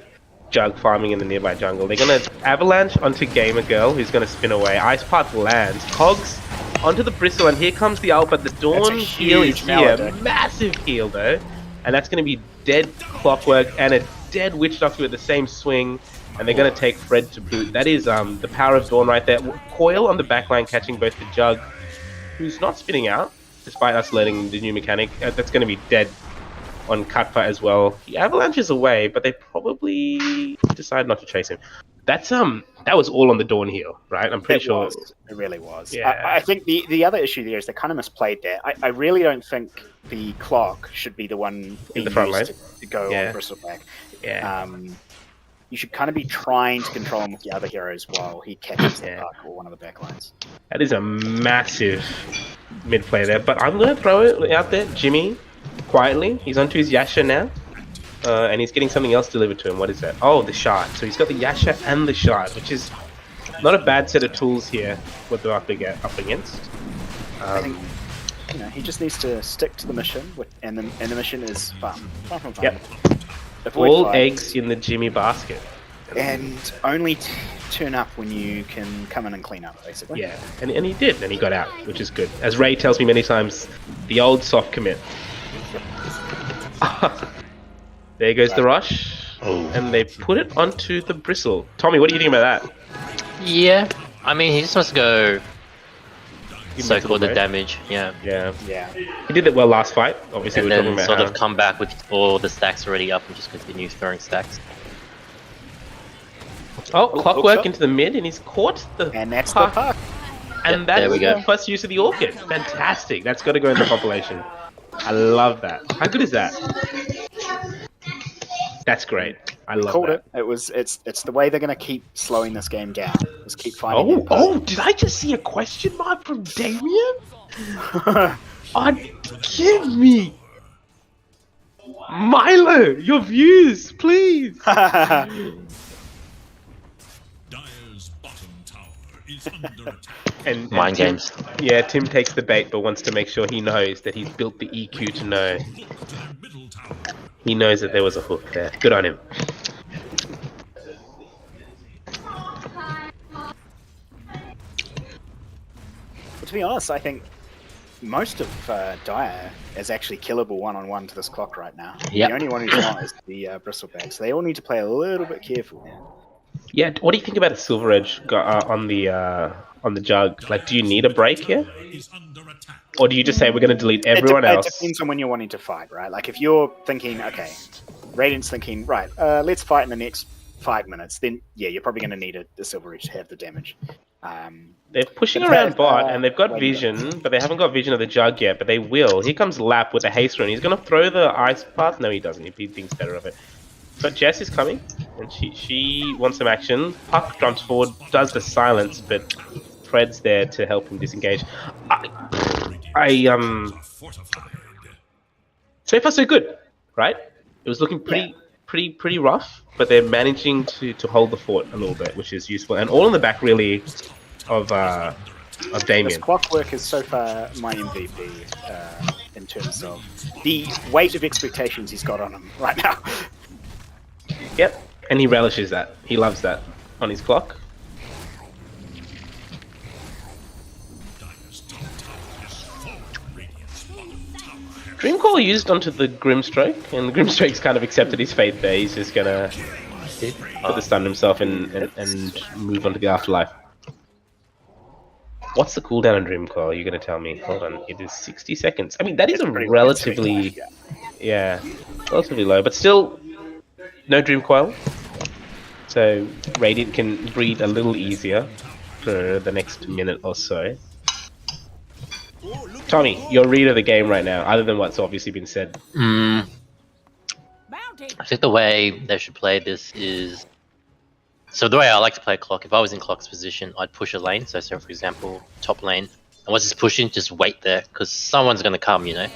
Jug farming in the nearby jungle. They're going to avalanche onto Gamer Girl, who's going to spin away. Ice Path lands. Cogs onto the Bristle, and here comes the ult, but the Dawn heal is here. Massive heal, though. And that's going to be dead Clockwork and a dead Witch Doctor with the same swing. And they're going to take Fred to boot. That is the power of Dawn right there. Coil on the backline catching both the Jug, who's not spinning out, despite us learning the new mechanic. That's going to be dead on Cutpa as well. He avalanches away, but they probably decide not to chase him. That's that was all on the Dawn heal, right? I'm pretty sure it really was. Yeah. I think the other issue there is they kind of misplayed that. I really don't think the Clock should be the one in the front lane to go on Bristleback. Yeah. You should kind of be trying to control him with the other heroes while he catches the Puck or one of the backlines. That is a massive mid play there, but I'm going to throw it out there. Jimmy, quietly, he's onto his Yasha now, and he's getting something else delivered to him. What is that? Oh, the Shard. So he's got the Yasha and the Shard, which is not a bad set of tools here what they're up against. I think, he just needs to stick to the mission, and the mission is fun. Yep. All eggs in the Jimmy basket. And only turn up when you can come in and clean up, basically. Yeah, and he did, and he got out, which is good. As Ray tells me many times, the old soft commit. There goes the rush, and they put it onto the Bristle. Tommy, what do you think about that? Yeah, I mean, he just wants to go soak all the damage. Yeah. He did it well last fight. Obviously, and we're talking then about sort of come back with all the stacks already up and just continue throwing stacks. Oh, Clockwork into the mid, and he's caught the And that's Puck. the Puck. And that's the first use of the Orchid. Fantastic. That's got to go in the compilation. I love that. How good is that? That's great. I love Called that. It's the way they're going to keep slowing this game down. Just keep finding did I just see a question mark from Damien? Give me Milo, your views, please. and Mind Tim, games. Yeah, Tim takes the bait, but wants to make sure he knows that he's built the EQ to know. He knows that there was a hook there. Good on him. But to be honest, I think most of Dire is actually killable one-on-one to this Clock right now. Yep. The only one who's not is the Bristleback, so they all need to play a little bit careful here. Yeah, what do you think about a Silver Edge on the Jug? Like, do you need a break here? Or do you just say we're going to delete everyone else? It depends on when you're wanting to fight, right? Like, if you're thinking, okay, Radiant's thinking, right, let's fight in the next 5 minutes, then, yeah, you're probably going to need a Silver Edge to have the damage. They're pushing around bot, and they've got vision, but they haven't got vision of the Jug yet, but they will. Here comes Lap with a haste rune. He's going to throw the Ice Path. No, he doesn't. He thinks better of it. But Jess is coming, and she wants some action. Puck jumps forward, does the silence, but Fred's there to help him disengage. So far so good, right? It was looking pretty pretty rough, but they're managing to hold the fort a little bit, which is useful. And all in the back really of This Damien. Clockwork is so far my MVP in terms of the weight of expectations he's got on him right now. Yep, and he relishes that. He loves that on his clock. Dreamcaller used onto the Grimstroke, and the Grimstroke's kind of accepted his fate there. He's just gonna put the stun himself and move on to the afterlife. What's the cooldown on Dreamcaller? You're gonna tell me. Hold on, it is 60 seconds. I mean, that is a relatively, relatively low, but still no Dreamcoil. So Radiant can breathe a little easier for the next minute or so. Tommy, your read of the game right now, other than what's obviously been said. I think the way they should play this is... So the way I like to play Clock, if I was in Clock's position, I'd push a lane. So for example, top lane. And once it's pushing, just wait there, because someone's going to come, you know?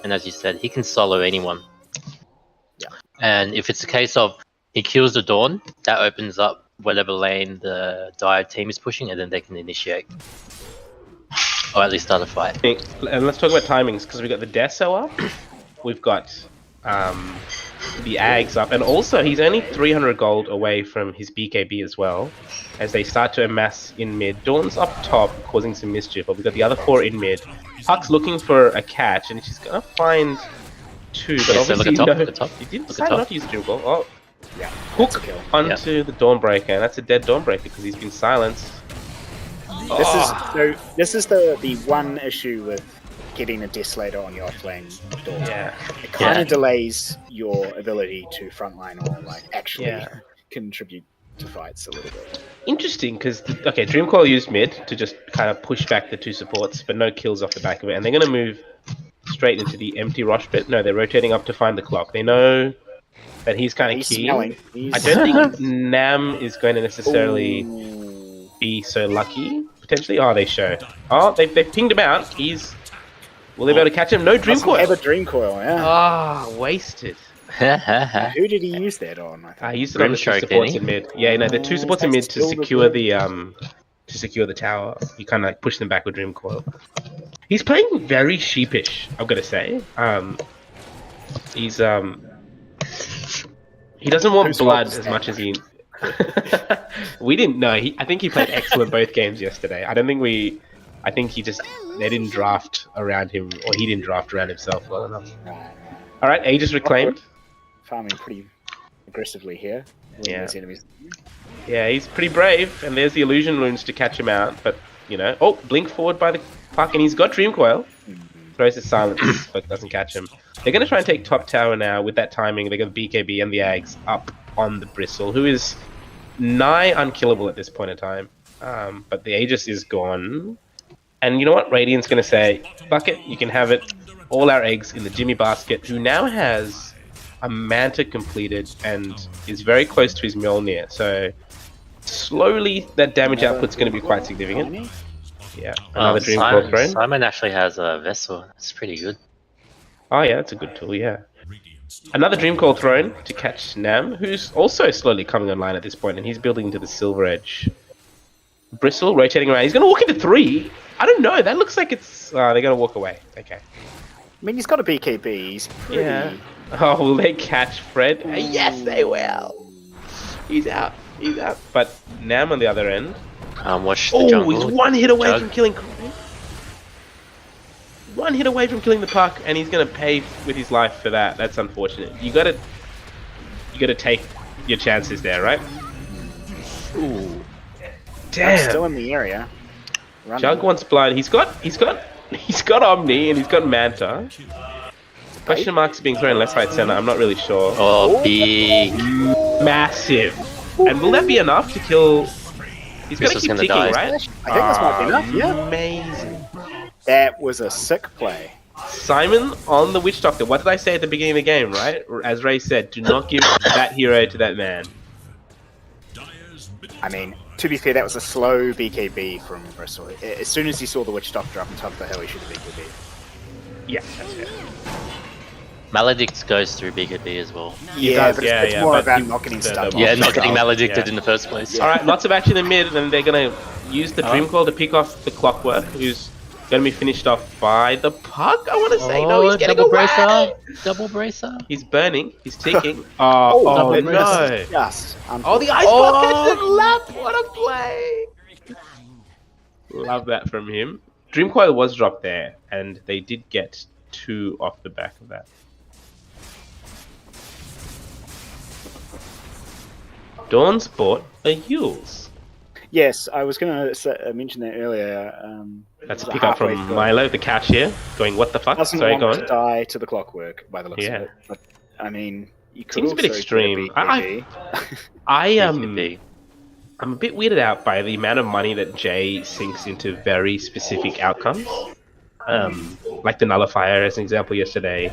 And as you said, he can solo anyone. Yeah. And if it's a case of he kills the Dawn, that opens up whatever lane the Dire team is pushing, and then they can initiate. Or at least start a fight. And let's talk about timings, because we've got the Deso up, we've got the Ags up, and also he's only 300 gold away from his BKB as well, as they start to amass in mid. Dawn's up top, causing some mischief, but we've got the other 4 in mid. Puck's looking for a catch, and she's going to find 2, but obviously look at top. He didn't decide not to use Dribble. Oh, Yeah, hook onto the Dawnbreaker, and that's a dead Dawnbreaker because he's been silenced. This is the one issue with getting a Desolator on your offlane door. Yeah. It kind of delays your ability to frontline or like actually contribute to fights a little bit. Interesting, because Dreamcaller used mid to just kind of push back the 2 supports, but no kills off the back of it, and they're going to move straight into the empty Rosh pit. No, they're rotating up to find the Clock. They know that he's kind of key. I don't think Nam is going to necessarily be so lucky. Potentially, they show. Oh, they've pinged him out. Will they be able to catch him? No Dreamcoil. Have a Dreamcoil, yeah. Wasted. Who did he use that on? I used it on the 2 supports in mid. Yeah, the 2 supports in mid to secure the tower. You kind of like push them back with Dreamcoil. He's playing very sheepish, I've got to say. He doesn't want blood as much as he... We didn't know. I think he played excellent both games yesterday. I think they didn't draft around him, or he didn't draft around himself well enough. Alright, Aegis reclaimed. Farming pretty aggressively here. Yeah. His enemies. Yeah, he's pretty brave, and there's the illusion runes to catch him out, but, oh, blink forward by the Puck, and he's got Dreamcoil. Throws his silence, but doesn't catch him. They're going to try and take top tower now with that timing. They got the BKB and the Ags up on the Bristle, who is nigh unkillable at this point in time. But the Aegis is gone. And you know what? Radiant's going to say, fuck it, you can have it. All our eggs in the Jimmy Basket, who now has a Manta completed and is very close to his Mjolnir. So slowly that damage output's going to be quite significant. Yeah, another Dreamcoil thrown. Simon actually has a Vessel. That's pretty good. Oh yeah, that's a good tool, yeah. Another Dreamcoil thrown to catch Nam, who's also slowly coming online at this point, and he's building into the Silver Edge. Bristle rotating around. He's going to walk into 3. I don't know. That looks like it's... they're going to walk away. Okay. I mean, he's got a BKB. He's pretty... Yeah. Oh, will they catch Fred? Yes, they will. He's out. He's out. But Nam on the other end... Watch the jungle. He's 1 hit away from killing... 1 hit away from killing the Puck, and he's going to pay with his life for that. That's unfortunate. You got to take your chances there, right? Ooh. Damn. I'm still in the area. Jug wants blood. He's got Omni and he's got Manta. Question marks being thrown left, right, center. I'm not really sure. Oh, big, massive. And will that be enough to kill? He's gonna keep ticking, right? I think this might be enough. Yeah. Amazing. That was a sick play. Simon on the Witch Doctor. What did I say at the beginning of the game, right? As Ray said, do not give that hero to that man. I mean, to be fair, that was a slow BKB from Bristle. As soon as he saw the Witch Doctor up on top of the hill, he should have BKB. Yeah, that's it. Maledict goes through BKB as well. Yeah, does, but yeah, it's yeah, more but about he- not getting the- stunned. the- Yeah, not getting Yeah. maledicted in the first place. All right, lots of action in mid, and they're gonna use the Dream Coil to pick off the Clockwork, who's gonna be finished off by the Puck. I want to say no, he's getting double away. bracer. Double bracer. He's burning. He's ticking. Oh double no! bracer. Yes. Oh, the Ice Puck catches the lap. What a play! Love that from him. Dream Coil was dropped there, and they did get 2 off the back of that. Dawn's bought a Yules. Yes, I was going to mention that earlier. That's a the pickup from halfway through. Milo, the couch here, going, what the fuck? Doesn't Sorry, want go to on. die to the Clockwork by the looks Yeah. of it. But, I mean, you could Seems a bit also extreme. get a BKB. BKB. I'm a bit weirded out by the amount of money that Jay sinks into very specific outcomes. Like the Nullifier as an example yesterday,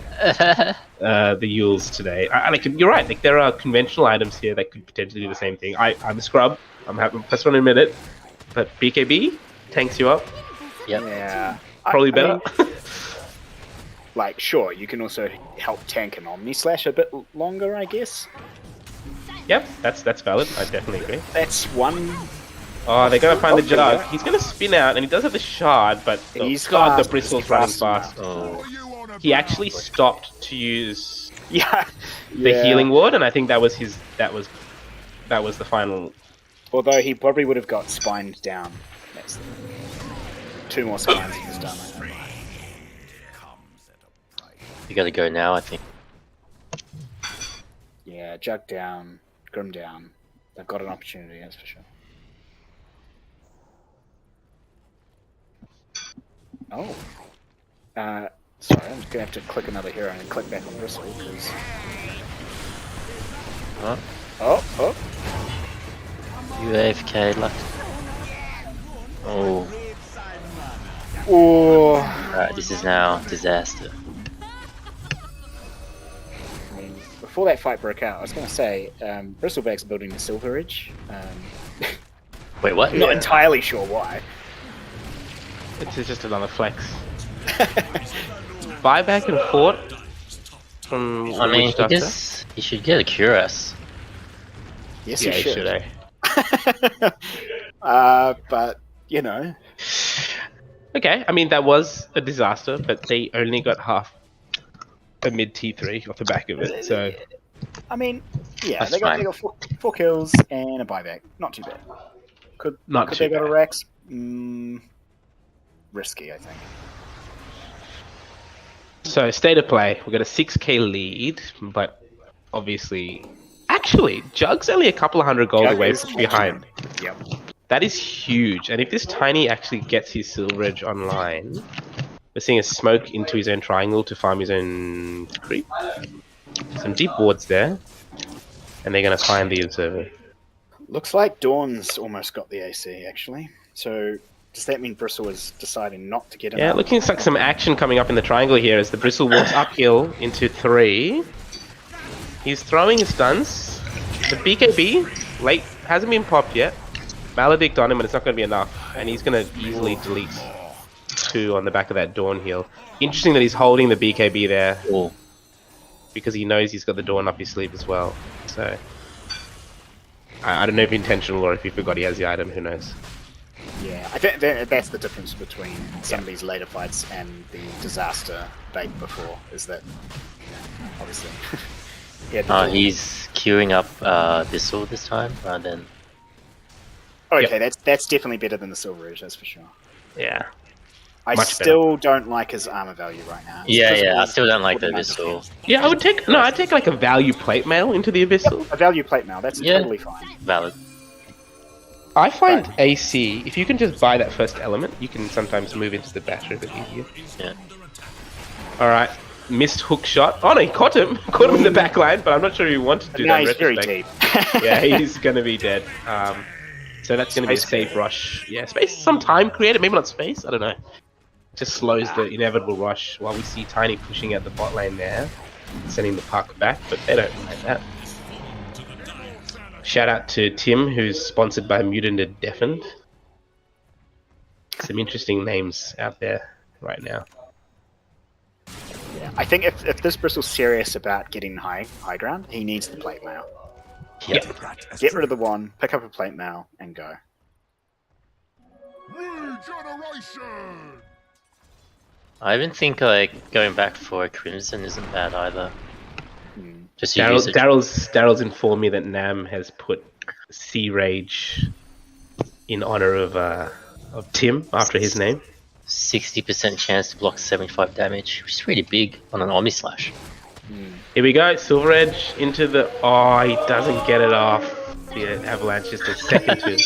the Yules today. Like, you're right, like there are conventional items here that could potentially do the same thing. I'm a scrub, I'm happy, first one to admit it, but BKB tanks you up, Yep. Yeah. probably I better. mean, like, sure, you can also help tank an Omni Slash a bit longer, I guess. Yep, that's valid, I definitely agree. That's one. Oh, they're gonna find the Okay, jug. yeah. He's gonna spin out, and he does have the shard, but He's God, fast, the bristle's he's running fast fast. Oh. He actually stopped to use Yeah. the Yeah. healing ward, and I think that was his. That was the final. Although he probably would have got spined down. That's 2 more spines he was done. I think. You gotta go now, I think. Yeah, Jug down, Grim down. They've got an opportunity, that's for sure. Oh. Sorry, I'm just gonna have to click another hero and click back on Bristle, because... Huh? Oh. You AFK left. Oh. Oh. Alright, this is now disaster. I mean, before that fight broke out, I was gonna say, Bristleback's building the Silver Ridge. Wait, what? Not entirely sure why. It's just another flex. Buyback and fort from. I mean, Witch Doctor? he should get a Cuirass. Yes, Yeah, he he should. should. But, you know. Okay, I mean that was a disaster, but they only got half a mid T3 off the back of it. So I mean, yeah, That's they got, fine. they got four kills and a buyback. Not too bad. Could Not could too they go to bad. Rex? Risky, I think. So state of play, we got a 6k lead, but obviously, actually, Jug's only a couple of hundred gold Jug away is from behind. Yep. That is huge. And if this Tiny actually gets his Silver Edge online, we're seeing a smoke into his own triangle to farm his own creep. Some deep wards there, and they're going to find the Observer. Looks like Dawn's almost got the AC, actually. So, does that mean Bristle is deciding not to get him Yeah, out? looking like some action coming up in the triangle here as the Bristle walks uphill into 3. He's throwing his stuns. The BKB, late, hasn't been popped yet. Maledict on him, but it's not going to be enough. And he's going to easily delete 2 on the back of that Dawn heal. Interesting that he's holding the BKB there. Oh. Because he knows he's got the Dawn up his sleeve as well. So, I don't know if intentional or if he forgot he has the item, who knows. Yeah, I think that's the difference between some of these later fights and the disaster bait before, is that, obviously, He's queuing up Bissell this time rather than... Okay, that's definitely better than the Silver Ridge, that's for sure. Yeah. I Much still don't like his armor value right now. It's Yeah, just I really still don't like the important Bissell. Yeah, I'd take like a value plate mail into the Abyssal. A value plate mail, that's Yeah. totally fine. Valid. I find AC, if you can just buy that first element, you can sometimes move into the battery a bit easier. Yeah. Alright, missed hook shot. Oh no, he caught him. Caught him in the back line, but I'm not sure he wanted to do Now that in he's very retrospect. deep. Yeah, he's gonna be dead. So that's gonna be a safe rush. Yeah, space, some time created, maybe not space, I don't know. Just slows the inevitable rush while we see Tiny pushing out the bot lane there, sending the puck back, but they don't like that. Shout out to Tim, who's sponsored by Mutant and Deafened. Some interesting names out there right now. Yeah, I think if this Bristle's serious about getting high ground, he needs the plate mail. Yep. Get rid of the one, pick up a plate mail, and go. Regeneration! I even think like going back for a Crimson isn't bad either. Hmm. Just your usage. Daryl's informed me that Nam has put Sea Rage in honor of Tim after his name. 60% chance to block 75 damage, which is really big on an Omni Slash. Here we go, Silver Edge into the... Oh, he doesn't get it off. The Avalanche just a second too.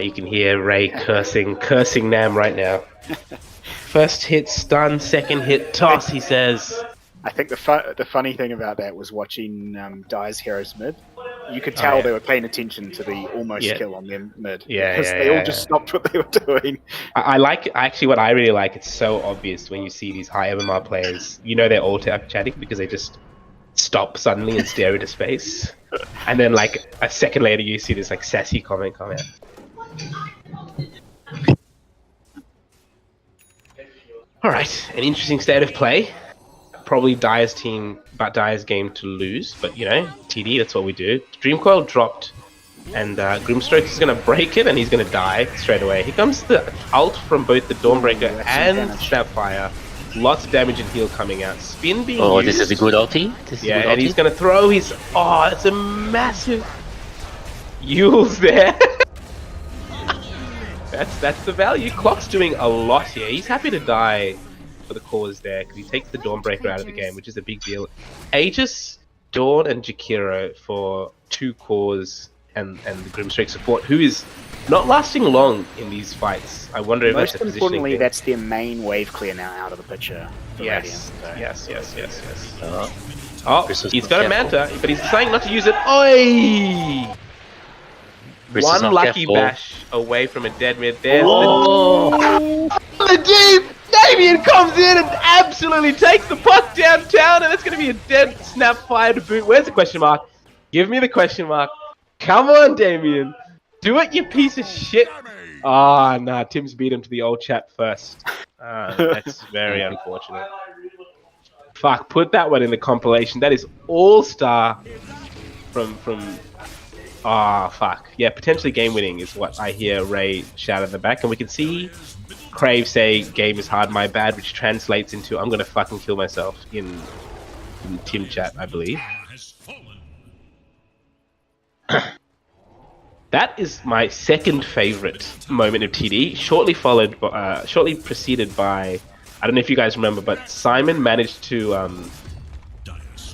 You can hear Ray cursing Nam right now. First hit stun, second hit toss, he says. I think the funny thing about that was watching Dire's Heroes mid. You could tell they were paying attention to the almost kill on them mid. Because they all just stopped what they were doing. I like, actually what I really like, it's so obvious when you see these high MMR players, you know they're all chatting because they just stop suddenly and stare into space. And then like a second later you see this like sassy comment come out. Alright, an interesting state of play. Probably Dire's game to lose, but you know, TD, that's what we do. Dreamcoil dropped, and Grimstroke is going to break it, and he's going to die straight away. Here comes the ult from both the Dawnbreaker and Snapfire. Lots of damage and heal coming out. Spin being used. This is a good ulti. And he's going to throw his... Oh, it's a massive... Yules there. That's the value. Clock's doing a lot here. He's happy to die for the cause there because he takes the Dawnbreaker out of the game, which is a big deal. Aegis, Dawn, and Jakiro for 2 cores and the Grimstreak support, who is not lasting long in these fights. I wonder if most that's a importantly, thing. that's their main wave clear now out of the picture. Yes. Bristle's He's got a careful. Manta, but he's deciding not to use it. Oi! Bristle's One not lucky careful. bash away from a dead mid. There's Oh! the deep! Damien comes in and absolutely takes the puck downtown, and it's going to be a dead Snapfire to boot. Where's the question mark? Give me the question mark. Come on, Damien. Do it, you piece of shit. Ah, nah, Tim's beat him to the old chat first. That's very unfortunate. Fuck, put that one in the compilation. That is all-star from... Ah, fuck. Yeah, potentially game-winning is what I hear Ray shout in the back, and we can see Crave say, game is hard, my bad, which translates into, I'm gonna fucking kill myself in Tim chat, I believe. That is my second favorite moment of TD, shortly preceded by, I don't know if you guys remember, but Simon managed to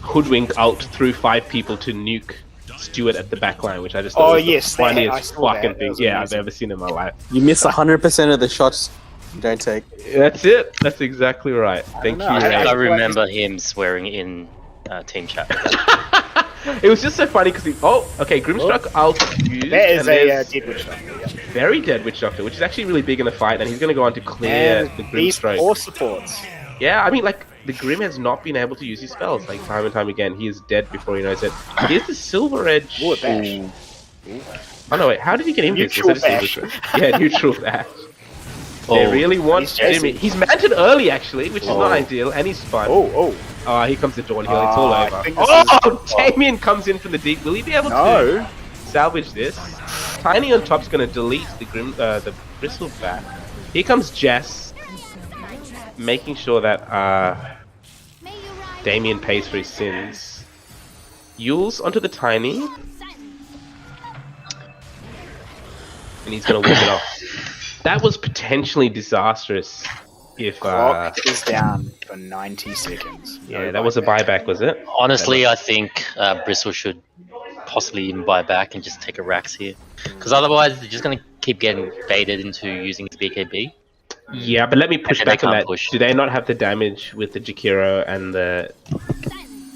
hoodwink ult through 5 people to nuke Stewart at the back line, which I just thought was the funniest fucking thing I've ever seen in my life. You miss 100% of the shots you don't take. That's it. That's exactly right. Thank you, Ray. I remember him swearing in team chat. It was just so funny because Grimstroke ult used. There is and a there's dead witch doctor. Yeah. very dead Witch Doctor, which is actually really big in the fight, and he's going to go on to clear the These Grimstroke. 4 supports. Yeah, I mean, like, the Grim has not been able to use his spells, like, time and time again. He is dead before he knows it. Here's the Silver Edge. Ooh, a bash. Oh, no, wait, how did he get in this? Neutral Was that a bash. Silver Edge? Yeah, neutral bash. They really want he's Jimmy. chasing. He's manted early, actually, which is not ideal, and he's fun. Oh. Here comes the Dawn Heal. It's all I over. think this is- Damien comes in from the deep. Will he be able to salvage this? Tiny on top's going to delete the Bristle back. Here comes Jess, making sure that Damien pays for his sins. Yules onto the Tiny. And he's going to walk it off. That was potentially disastrous if... Clock is down for 90 seconds. Yeah, that was a buyback, was it? Honestly, I think Bristle should possibly even buy back and just take a Rax here. Because otherwise, they're just going to keep getting baited into using his BKB. Yeah, but let me push And they back on can't that. push. Do they not have the damage with the Jakiro and the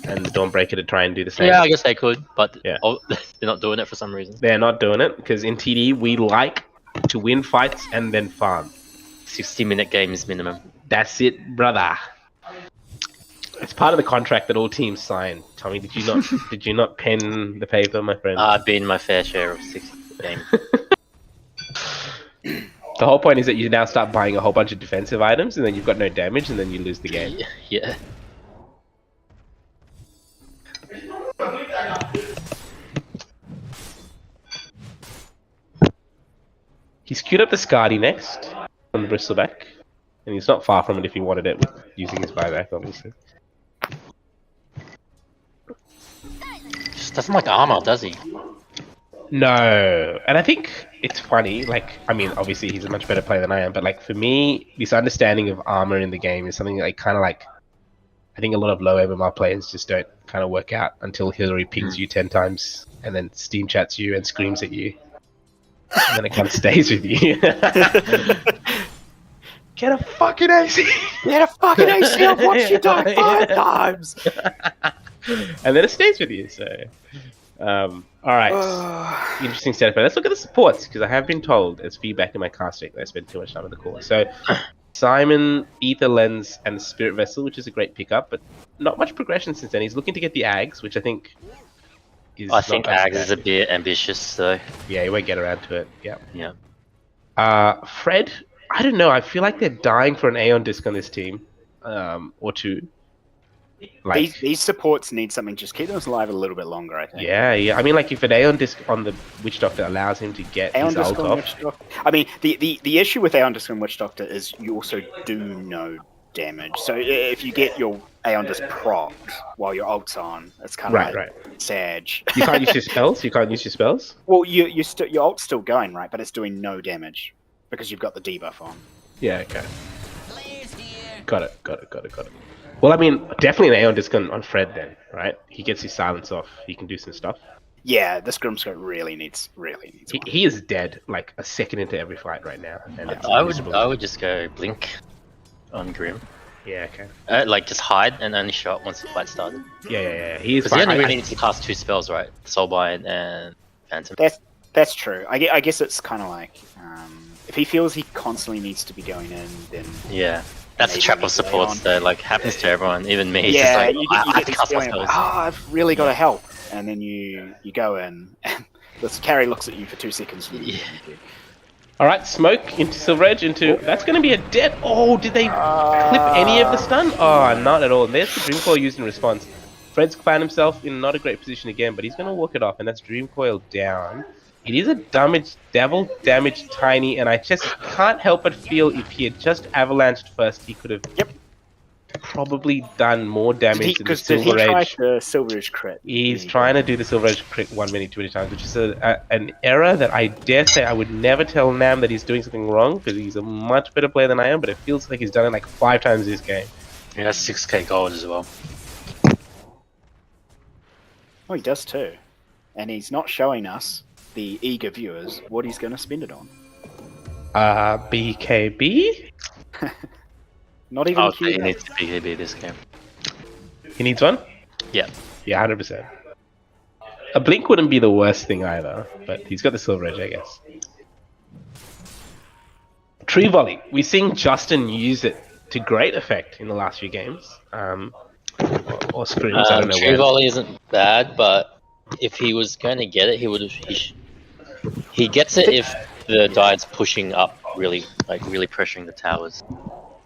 Dawnbreaker to try and do the same? Yeah, I guess they could, but Yeah. they're not doing it for some reason. They're not doing it, because in TD, we like to win fights and then farm. 60-minute games minimum. That's it, brother. It's part of the contract that all teams sign. Tommy, did you not pen the paper, my friend? I've been my fair share of 60 games. The whole point is that you now start buying a whole bunch of defensive items, and then you've got no damage, and then you lose the game. Yeah. He's queued up the Skadi next on the Bristleback, and he's not far from it if he wanted it with using his buyback, obviously. Just doesn't like armor, does he? No, and I think it's funny. Like, I mean, obviously he's a much better player than I am, but like for me, this understanding of armor in the game is something that I kind of like. I think a lot of low MMR players just don't kind of work out until Hillary pings you 10 times and then Steam chats you and screams at you, and then it kind of stays with you. Get a fucking AC! Get a fucking AC! I've watched you die 5 times. And then it stays with you. So, all right, interesting setup. But let's look at the supports because I have been told as feedback in my casting that I spent too much time in the core. So, Simon, Ether Lens, and the Spirit Vessel, which is a great pickup, but not much progression since then. He's looking to get the Ags, which I think is. I think Ags is a bit ambitious, though. Yeah, he won't get around to it. Yeah. Yeah. Fred, I don't know. I feel like they're dying for an Aeon disc on this team, or two. Like, these supports need something. Just keep them alive a little bit longer, I think. Yeah. I mean, like if an Aeon disc on the Witch Doctor allows him to get Aeon his ult off. I mean, the issue with Aeon Disc and Witch Doctor is you also do no damage. So if you get your Aeon Disc procced while your ult's on, it's kind of like Sag. You can't use your spells. You can't use your spells. Well, your ult's still going, right? But it's doing no damage because you've got the debuff on. Yeah. Okay. Got it. Well, I mean, definitely an Aeon disc on Fred then, right? He gets his silence off. He can do some stuff. Yeah, this Grimscope really needs one. He is dead like a second into every fight right now. And I would just go Blink on Grim. Yeah, okay. Like just hide and only shot once the fight started. Yeah. He is. Because he only really needs to cast 2 spells, right? Soulbind and Phantom. That's true. I guess it's kind of like if he feels he constantly needs to be going in, then yeah. That's the trap of supports though, like happens to everyone, even me. Yeah, just like, you I get have to cast my spells. I've really got to help. And then you go in, and this carry looks at you for 2 seconds. Yeah. Alright, Smoke into Silver Edge, that's going to be a dead... Oh, did they clip any of the stun? Oh, not at all. There's the Dream Coil used in response. Fred's found himself in not a great position again, but he's going to walk it off, and that's Dream Coil down. It is a devil damage tiny, and I just can't help but feel if he had just avalanched first, he could have probably done more damage than the Silver Edge. The Silver Edge crit. He's trying to do the Silver Edge crit 1 minute too many times, which is an error that I dare say I would never tell Nam that he's doing something wrong, because he's a much better player than I am, but it feels like he's done it like 5 times this game. Yeah, that's 6k gold as well. Oh, he does too. And he's not showing us, the eager viewers, what he's going to spend it on. BKB? Not even he needs to BKB this game. He needs one? Yeah. Yeah, 100%. A Blink wouldn't be the worst thing either, but he's got the Silver Edge, I guess. Tree Volley. We're seeing Justin use it to great effect in the last few games. Or Screams, I don't know. Tree Volley isn't bad, but if he was going to get it, he gets it if the Dide's pushing up, really pressuring the towers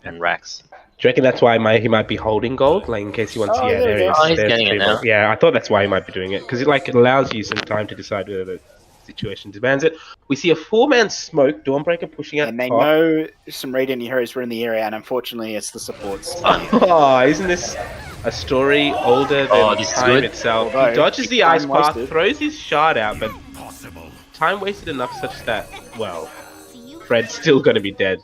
and racks. Do you reckon that's why he might be holding gold, like in case he wants? Yeah, there he is. He's getting it now. Yeah, I thought that's why he might be doing it, because it allows you some time to decide whether the situation demands it. We see a 4-man Smoke, Dawnbreaker pushing out. And they know some Radiant heroes were in the area, and unfortunately, it's the supports. Oh, isn't this a story older than time itself? He dodges the ice path, throws his shard out, but time wasted enough such that, well, Fred's still going to be dead,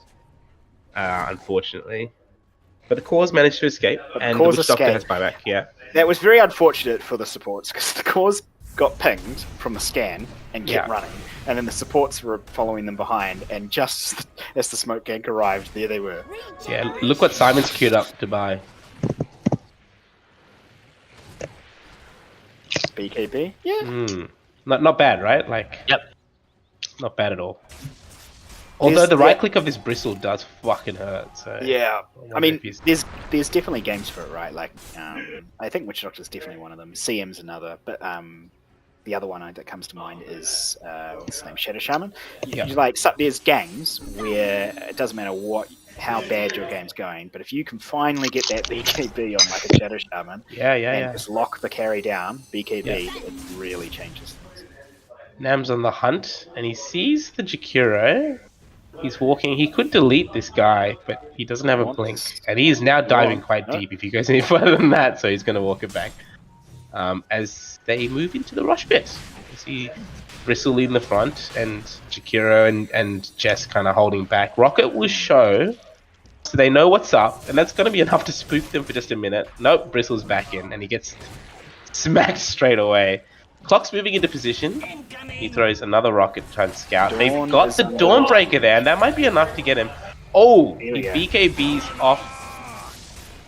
unfortunately. But the cores managed to escape, and the Witch Doctor has buyback, yeah. That was very unfortunate for the supports, because the cores got pinged from the scan and kept running, and then the supports were following them behind, and just as the smoke gank arrived, there they were. Yeah, look what Simon's queued up to buy. BKB? Yeah. Not bad, right? Yep. Not bad at all. Although the right click of this bristle does fucking hurt. So yeah, I mean, there's definitely games for it, right? Like, I think Witch Doctor's definitely one of them. CM's another, but the other one that comes to mind is what's his name, Shadow Shaman. Yeah. You like there's games where it doesn't matter how bad your game's going, but if you can finally get that BKB on like a Shadow Shaman, and just lock the carry down, BKB, it really changes things. Nam's on the hunt, and he sees the Jakiro. He's walking. He could delete this guy, but he doesn't have a blink, and he is now diving quite deep. If he goes any further than that, so he's going to walk it back. As they move into the rush bit, you see Bristle in the front, and Jakiro and Jess kind of holding back. Rocket will show, so they know what's up, and that's going to be enough to spook them for just a minute. Nope, Bristle's back in, and he gets smacked straight away. Clock's moving into position. He throws another rocket to try and scout. They've got the Dawnbreaker there, and that might be enough to get him. Oh, he BKB's off.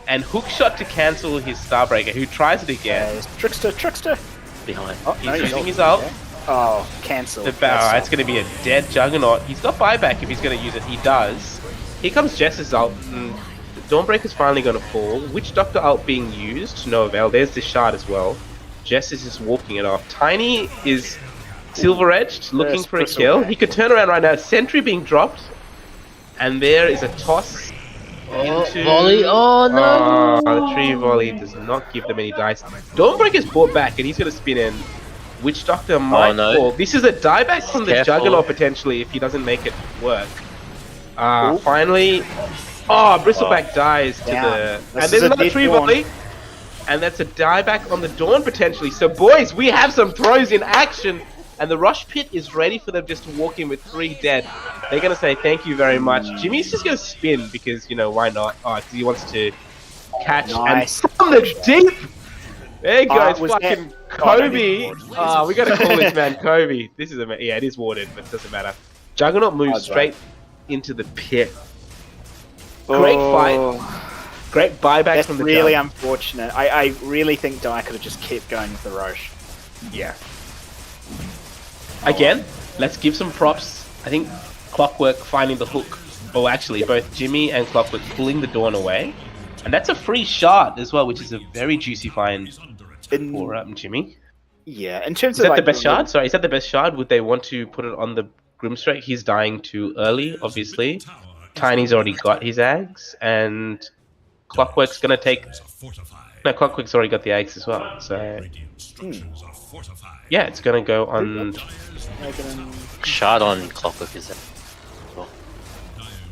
And hookshot to cancel his Starbreaker, who tries it again. Trickster! Behind. Oh, He's using his ult. Oh, cancel. It's going to be a dead Juggernaut. He's got buyback if he's going to use it. He does. Here comes Jess's ult. The Dawnbreaker's finally going to fall. Witch Doctor ult being used to no avail. There's the shard as well. Jess is just walking it off. Tiny is silver-edged, looking for a kill. He could turn around right now. Sentry being dropped. And there is a toss into... Volley! Oh no! The tree volley does not give them any dice. Dawnbreaker's brought back and he's going to spin in. Witch Doctor might fall. This is a dieback from the Juggernaut potentially if he doesn't make it work. Finally... Oh, Bristleback dies to the... And there's another tree volley. And that's a dieback on the Dawn potentially. So boys, we have some throws in action. And the rush pit is ready for them just to walk in with 3 dead. They're going to say thank you very much. Jimmy's just going to spin because, you know, why not? Oh, because he wants to catch. Nice. And from the deep, there goes fucking Kobe. We got to call this man Kobe. This is yeah, it is warded, but it doesn't matter. Juggernaut moves straight into the pit. Great fight. Great buyback from the really unfortunate. I really think Dai could have just kept going with the Roche. Yeah. Again, let's give some props. I think Clockwork finding the hook. Oh, actually, both Jimmy and Clockwork pulling the Dawn away. And that's a free shard as well, which is a very juicy find for Jimmy. Yeah, in terms of... Is that like, the best shard? Sorry, is that the best shard? Would they want to put it on the Grimstrike? He's dying too early, obviously. Tiny's already got his Ags, and Clockwork's going to take... No, Clockwork's already got the Ags as well, so... Yeah, it's going to go on... Shard on Clockwork is it?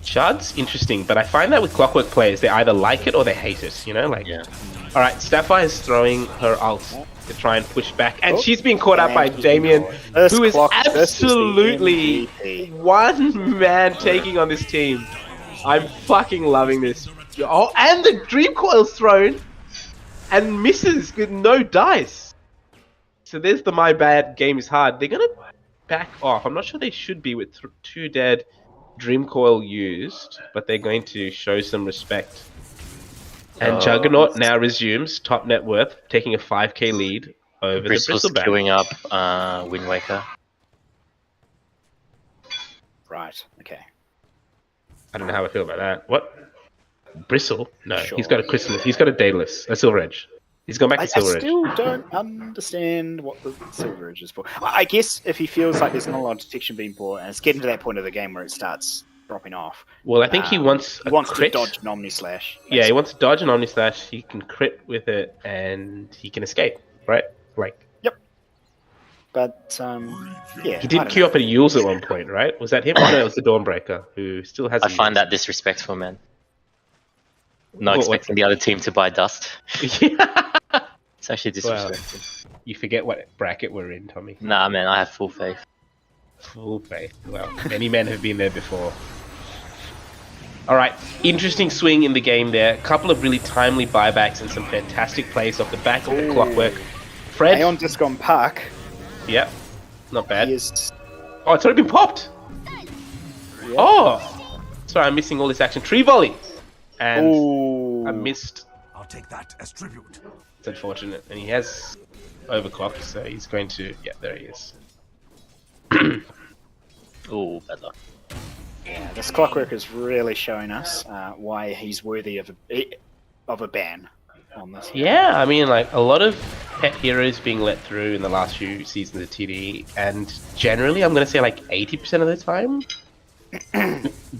Shard's interesting, but I find that with Clockwork players, they either like it or they hate it, you know? Like, Alright, Sapphire is throwing her ult to try and push back, and she's being caught up by Damien, who is absolutely one man taking on this team. I'm fucking loving this. Oh, and the Dream Coil's thrown, and misses with no dice. So there's the my bad game is hard. They're gonna back off. I'm not sure they should be with 2 dead, Dream Coil used, but they're going to show some respect. And Juggernaut now resumes top net worth, taking a 5k lead over the Bristleback. Queuing up Wind Waker. Right, okay. I don't know how I feel about that. What? Bristle? No, he's got a Chrysalis. He's got a Daedalus, a Silver Edge. He's gone back to Silver Edge. I still don't understand what the Silver Edge is for. I guess if he feels like there's not a lot of detection being bought, and it's getting to that point of the game where it starts dropping off. Well, I think he wants to dodge an Omni Slash. Yeah, he wants to dodge an Omni Slash. He can crit with it, and he can escape, right? Like. Yep. But yeah. He did queue up a Yules at one point, right? Was that him? No, it was the Dawnbreaker, who still has. I find that disrespectful, man. Not expecting the other team to buy dust. It's actually disrespectful. Well, you forget what bracket we're in, Tommy. Nah, man, I have full faith. Full faith. Well, many men have been there before. Alright, interesting swing in the game there. A couple of really timely buybacks and some fantastic plays off the back of the Clockwork. Fred. Aeon Discon Park. Yep, not bad. Oh, it's already been popped! Yep. Oh! Sorry, I'm missing all this action. Tree volley! And I missed. I'll take that as tribute. It's unfortunate. And he has overclocked, so he's going to... Yeah, there he is. Oh, bad luck. Yeah, this Clockwork is really showing us why he's worthy of a ban. on this. Yeah, I mean, like a lot of pet heroes being let through in the last few seasons of TD, and generally, I'm gonna say like 80% of the time,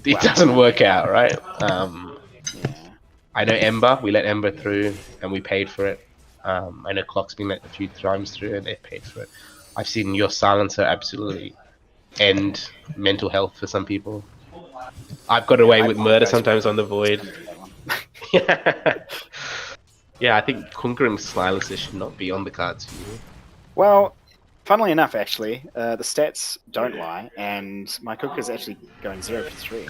it doesn't work out, right? Yeah. I know Ember, we let Ember through, and we paid for it. I know Clock's been let a few times through, and they paid for it. I've seen your silencer absolutely end mental health for some people. I've got away with murder sometimes on the Void. Yeah, I think Kunker and Silencer should not be on the cards for you. Well, funnily enough, actually, the stats don't lie, and my Kunker is actually going 0 for 3.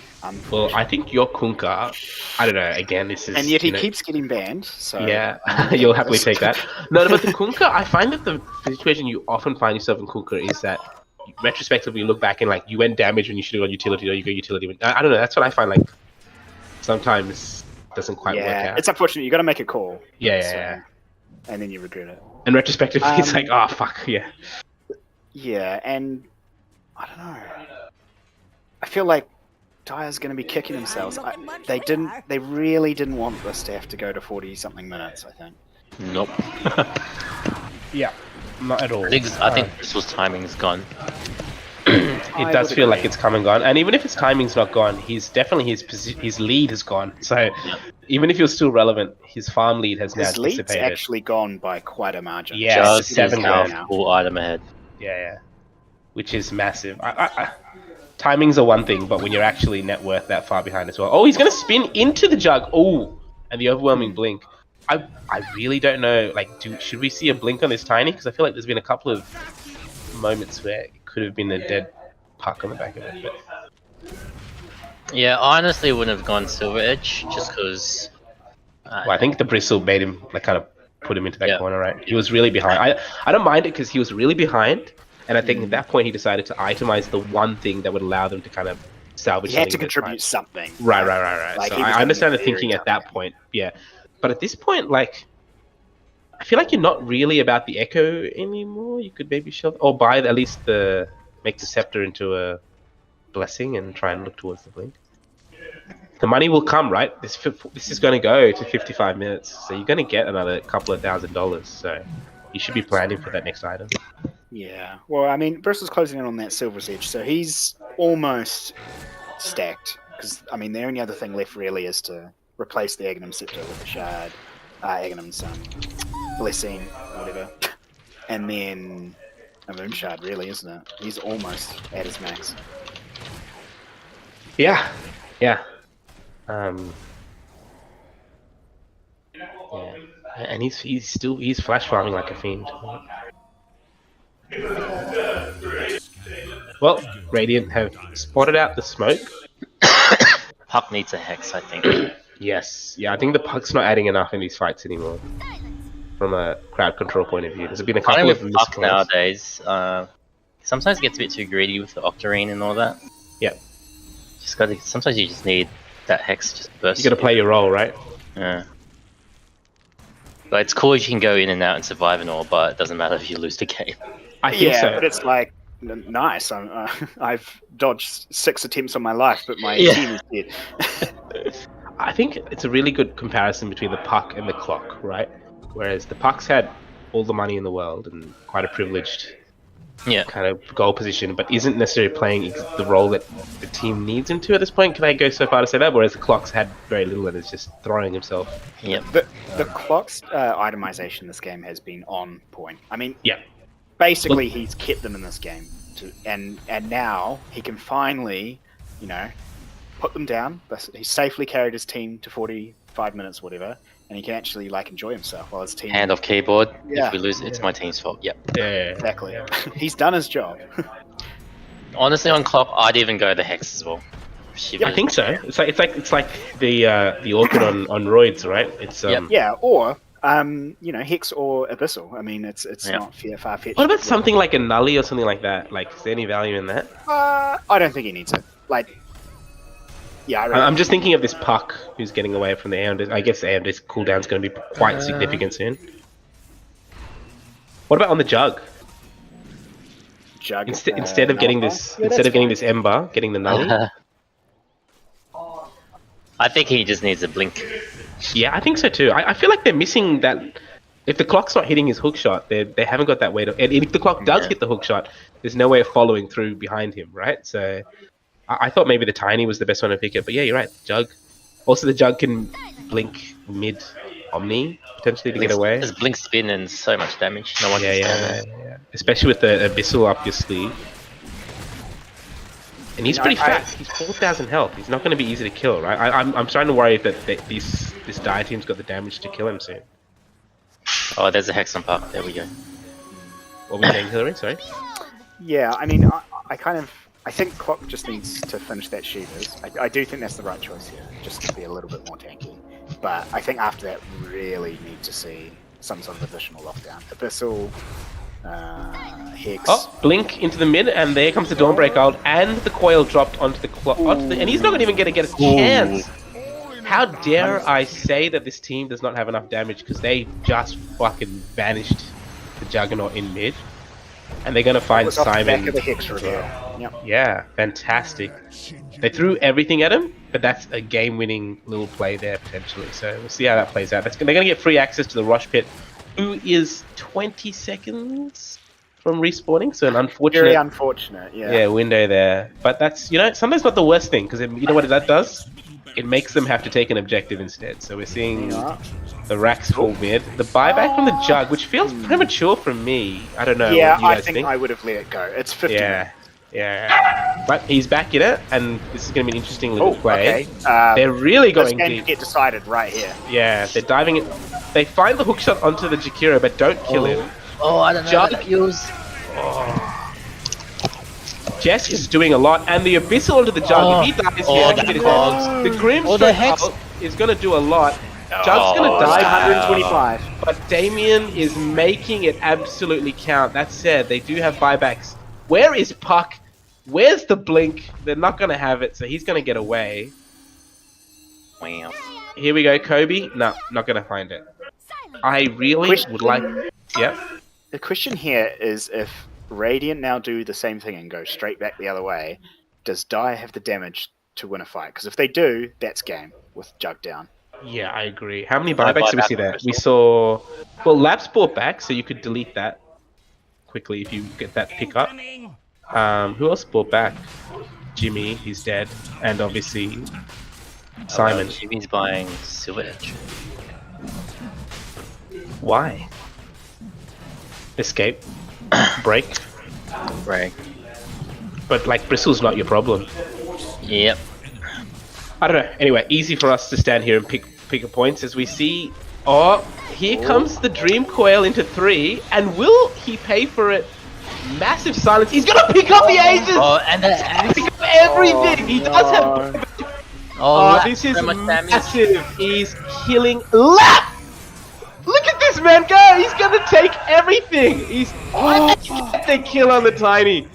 Well, I think your Kunker, I don't know, again, this is... And yet he keeps getting banned, so... Yeah, you'll happily take that. No, but the Kunker, I find that the situation you often find yourself in Kunker is that retrospectively you look back and like you went damage when you should have gone utility, or you go utility when... I don't know, that's what I find like sometimes doesn't quite work out. It's unfortunate, you got to make a call. Yeah. And then you regret it. And retrospectively it's like, oh fuck, yeah. Yeah, and I don't know. I feel like Dire's going to be kicking themselves. They really didn't want this to have to go to 40-something minutes, I think. Nope. Yeah, not at all. I think Bristol's timing's gone. It does feel like it's come and gone, and even if his timing's not gone, he's definitely his lead has gone. So even if he was still relevant, his farm lead has now dissipated. His lead's actually gone by quite a margin. Yeah, just 7 grand. Full item ahead. Yeah, which is massive. Timings are one thing, but when you're actually net worth that far behind as well. Oh, he's gonna spin into the jug. Oh, and the overwhelming blink. I really don't know. Like, should we see a blink on this Tiny? Because I feel like there's been a couple of moments where it could have been a dead puck on the back of it. But... Yeah, I honestly wouldn't have gone Silver Edge just because. Well, I think the bristle made him like kind of put him into that corner, right? He was really behind. I don't mind it because he was really behind, and I think at that point he decided to itemize the one thing that would allow them to kind of salvage. He had to contribute something. Right. Like, so I understand the thinking at that point, yeah. But at this point, like, I feel like you're not really about the Echo anymore. You could maybe buy at least make the Scepter into a Blessing and try and look towards the Blink. The money will come, right? This is going to go to 55 minutes, so you're going to get another couple of $1,000. So you should be planning for that next item. Yeah. Well, I mean, Bristol's closing in on that Silver's Edge, so he's almost stacked. Because I mean, the only other thing left really is to replace the Aghanim Scepter with the Shard, Aghanim's Blessing, or whatever, and then a Moon Shard, really, isn't it? He's almost at his max. Yeah. And he's flash farming like a fiend. Well, Radiant have spotted out the smoke. Puck needs a Hex, I think. Yes. Yeah, I think the Puck's not adding enough in these fights anymore. From a crowd control point of view. There's been a couple of Puck nowadays. Sometimes it gets a bit too greedy with the Octarine and all that. Yep. Sometimes you just need that Hex just burst. You gotta play your role, right? Yeah. But it's cool if you can go in and out and survive and all, but it doesn't matter if you lose the game. I think so. But it's like, nice. I've dodged 6 attempts on my life, but my team is dead. I think it's a really good comparison between the Puck and the Clock, right? Whereas the Puck's had all the money in the world and quite a privileged kind of goal position, but isn't necessarily playing the role that the team needs him to at this point. Can I go so far to say that? Whereas the Clock's had very little and is just throwing himself. Yeah. The Clock's itemization in this game has been on point. I mean, basically he's kept them in this game, and now he can finally, put them down. He's safely carried his team to 45 minutes, whatever, and he can actually enjoy himself while his team. Hand off keyboard. If we lose, it's my team's fault. Yep. Yeah. Exactly. He's done his job. Honestly, on Clock, I'd even go the Hex as well. I think so. It's like the Orchid on roids, right? It's or Hex or Abyssal. I mean, it's not far fetched. What about something like a Nully or something like that? Like, is there any value in that? I don't think he needs it. I'm just thinking of this Puck who's getting away from the AMD. I guess the AMD's cooldown's going to be quite significant soon. What about on the Jug? Instead of getting this, Ember, getting the Nully. I think he just needs a blink. Yeah, I think so too. I feel like they're missing that. If the clock's not hitting his hook shot, they haven't got that way to. And if the clock does hit the hook shot, there's no way of following through behind him, right? So I thought maybe the Tiny was the best one to pick it, but yeah, you're right. Jug. Also, the Jug can blink mid Omni potentially to get away. Just blink spin and so much damage. No one can stand there. Especially with the Abyssal up your sleeve. And he's pretty fast. He's 4,000 health. He's not going to be easy to kill, right? I'm starting to worry that this Dire team's got the damage to kill him soon. Oh, there's a Hex on Puck. There we go. What were you saying, Hillary? Sorry? Yeah, I mean, I think Clock just needs to finish that Shivers. I do think that's the right choice here, just to be a little bit more tanky. But I think after that, really need to see some sort of additional lockdown. Abyssal, Hex. Oh, blink into the mid, and there comes the Dawnbreak ult, and the coil dropped onto the clock, and he's not even going to get a chance. How dare I say that this team does not have enough damage because they just fucking vanished the Juggernaut in mid, and they're going to find Simon. Back of the Hex reveal. Yep. Yeah, fantastic. They threw everything at him, but that's a game-winning little play there potentially. So we'll see how that plays out. They're going to get free access to the Rosh Pit, who is 20 seconds from respawning. So an unfortunate, very unfortunate, window there. But that's sometimes not the worst thing because you know what that does? It makes them have to take an objective instead. So we're seeing the Rax full mid, the buyback from the Jug, which feels premature from me. I don't know. Yeah, what you guys think I would have let it go. It's 50 minutes. Yeah, but he's back in it, and this is going to be an interesting little play. Okay. They're really going to get decided right here. Yeah, they're diving it. They find the hookshot onto the Jakiro, but don't kill him. Oh, I don't know. Jug Jess is doing a lot, and the Abyssal onto the Jug. If he dies here, the Grimstroke is going to do a lot. Jug's going to die 125, but Damien is making it absolutely count. That said, they do have buybacks. Where is Puck? Where's the blink? They're not going to have it, so he's going to get away. Wow. Here we go, Kobe. No, not going to find it. I really would like... Yep. The question here is if Radiant now do the same thing and go straight back the other way, does Dire have the damage to win a fight? Because if they do, that's game with Jug down. Yeah, I agree. How many buybacks did we see there? We saw... Well, Labs bought back, so you could delete that quickly if you get that pick up. Who else bought back? Jimmy, he's dead. And obviously, Simon. Jimmy's buying Silver Edge. Why? Escape. Break. But like, Bristle's not your problem. Yep. I don't know. Anyway, easy for us to stand here and pick a points as we see... Oh, here comes the Dream Coil into 3, and will he pay for it? Massive silence. He's gonna pick up the Aces! Oh, and the pick up everything! He does have... Oh, this is massive. He's killing... Lap! Look at this man go! He's gonna take everything! He's... the kill on the Tiny.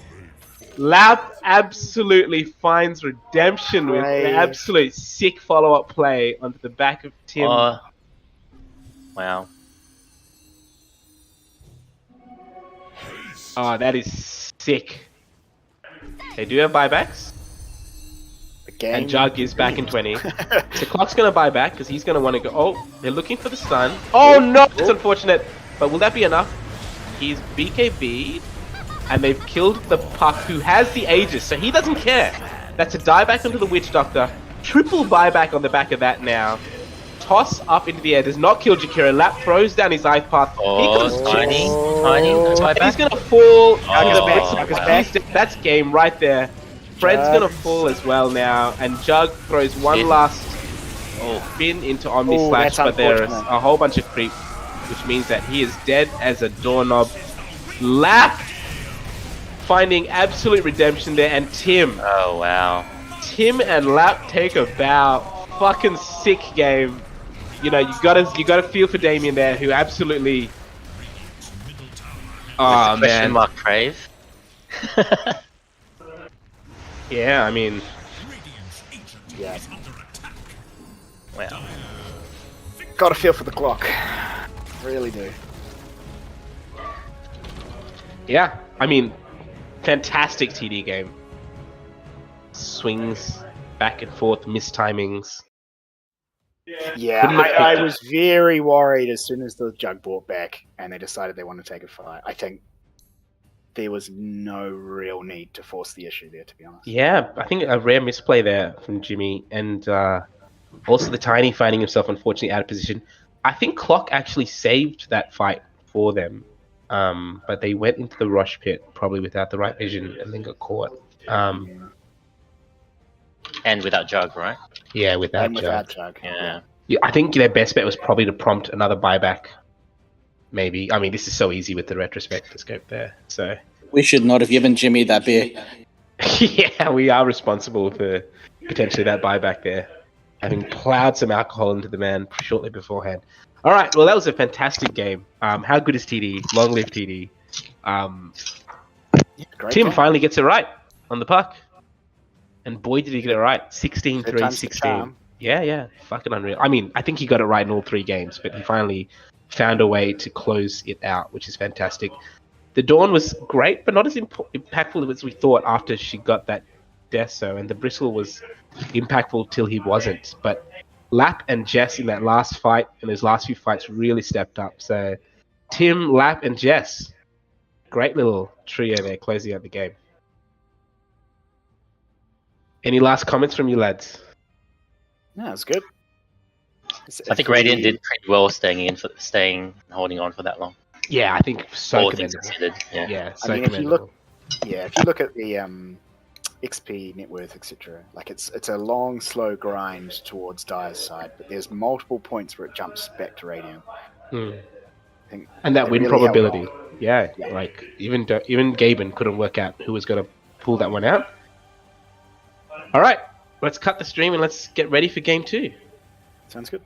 Lap absolutely finds redemption with an absolute sick follow-up play onto the back of Tim. Wow. Oh, that is sick. They do have buybacks. Again. And Jug is back in 20. So Clock's going to buy back because he's going to want to go... Oh, they're looking for the stun. Oh, no! It's unfortunate. But will that be enough? He's BKB'd. And they've killed the Puck who has the Aegis. So he doesn't care. That's a dieback onto the Witch Doctor. Triple buyback on the back of that now. Toss up into the air. Does not kill Jakiro. Lap throws down his ice path. Tiny. He's going to fall. That's game right there. Fred's going to fall as well now. And Jug throws one last spin into Omni Slash. But there's a whole bunch of creep. Which means that he is dead as a doorknob. Lap finding absolute redemption there. And Tim. Oh, wow. Tim and Lap take a bow. Fucking sick game. You know, you gotta feel for Damien there, who absolutely... Oh, man. Question mark Crave? Yeah, I mean... Yeah. Wow. Gotta feel for the Clock. Really do. Yeah, I mean, fantastic TD game. Swings, back and forth, mistimings. Yeah, Couldn't have I picked was very worried as soon as the jug brought back and they decided they want to take a fight. I think there was no real need to force the issue there, to be honest. Yeah, I think a rare misplay there from Jimmy, and also the Tiny finding himself unfortunately out of position. I think Clock actually saved that fight for them, but they went into the rush pit probably without the right vision and then got caught. And without Jug, right? Yeah, without And Jug. without jug. Yeah. Yeah, I think their best bet was probably to prompt another buyback. Maybe. I mean, this is so easy with the retrospective scope there. So We should not have given Jimmy that beer. yeah, we are responsible for potentially that buyback there, having plowed some alcohol into the man shortly beforehand. All right, well, that was a fantastic game. How good is TD? Long live TD. Great Tim game. finally gets it right on the puck. And boy, did he get it right. 16-3, Third time's the 16. charm. Yeah. Fucking unreal. I mean, I think he got it right in all 3 games, but he finally found a way to close it out, which is fantastic. The Dawn was great, but not as impactful as we thought after she got that Deso, and the Bristle was impactful till he wasn't. But Lap and Jess in that last fight and those last few fights really stepped up. So Tim, Lap, and Jess, great little trio there closing out the game. Any last comments from you lads? Yeah, it's good. I think Radiant did pretty well holding on for that long. Yeah, I think so All things commendable. considered. Yeah. So I mean, if you commendable. look at the XP net worth, etc., like it's a long, slow grind towards Dire's side, but there's multiple points where it jumps back to Radiant. Hmm. I think And that it win really helped probability. out. Yeah, Yeah. like even Gaben couldn't work out who was going to pull that one out. All right, let's cut the stream and let's get ready for game 2. Sounds good.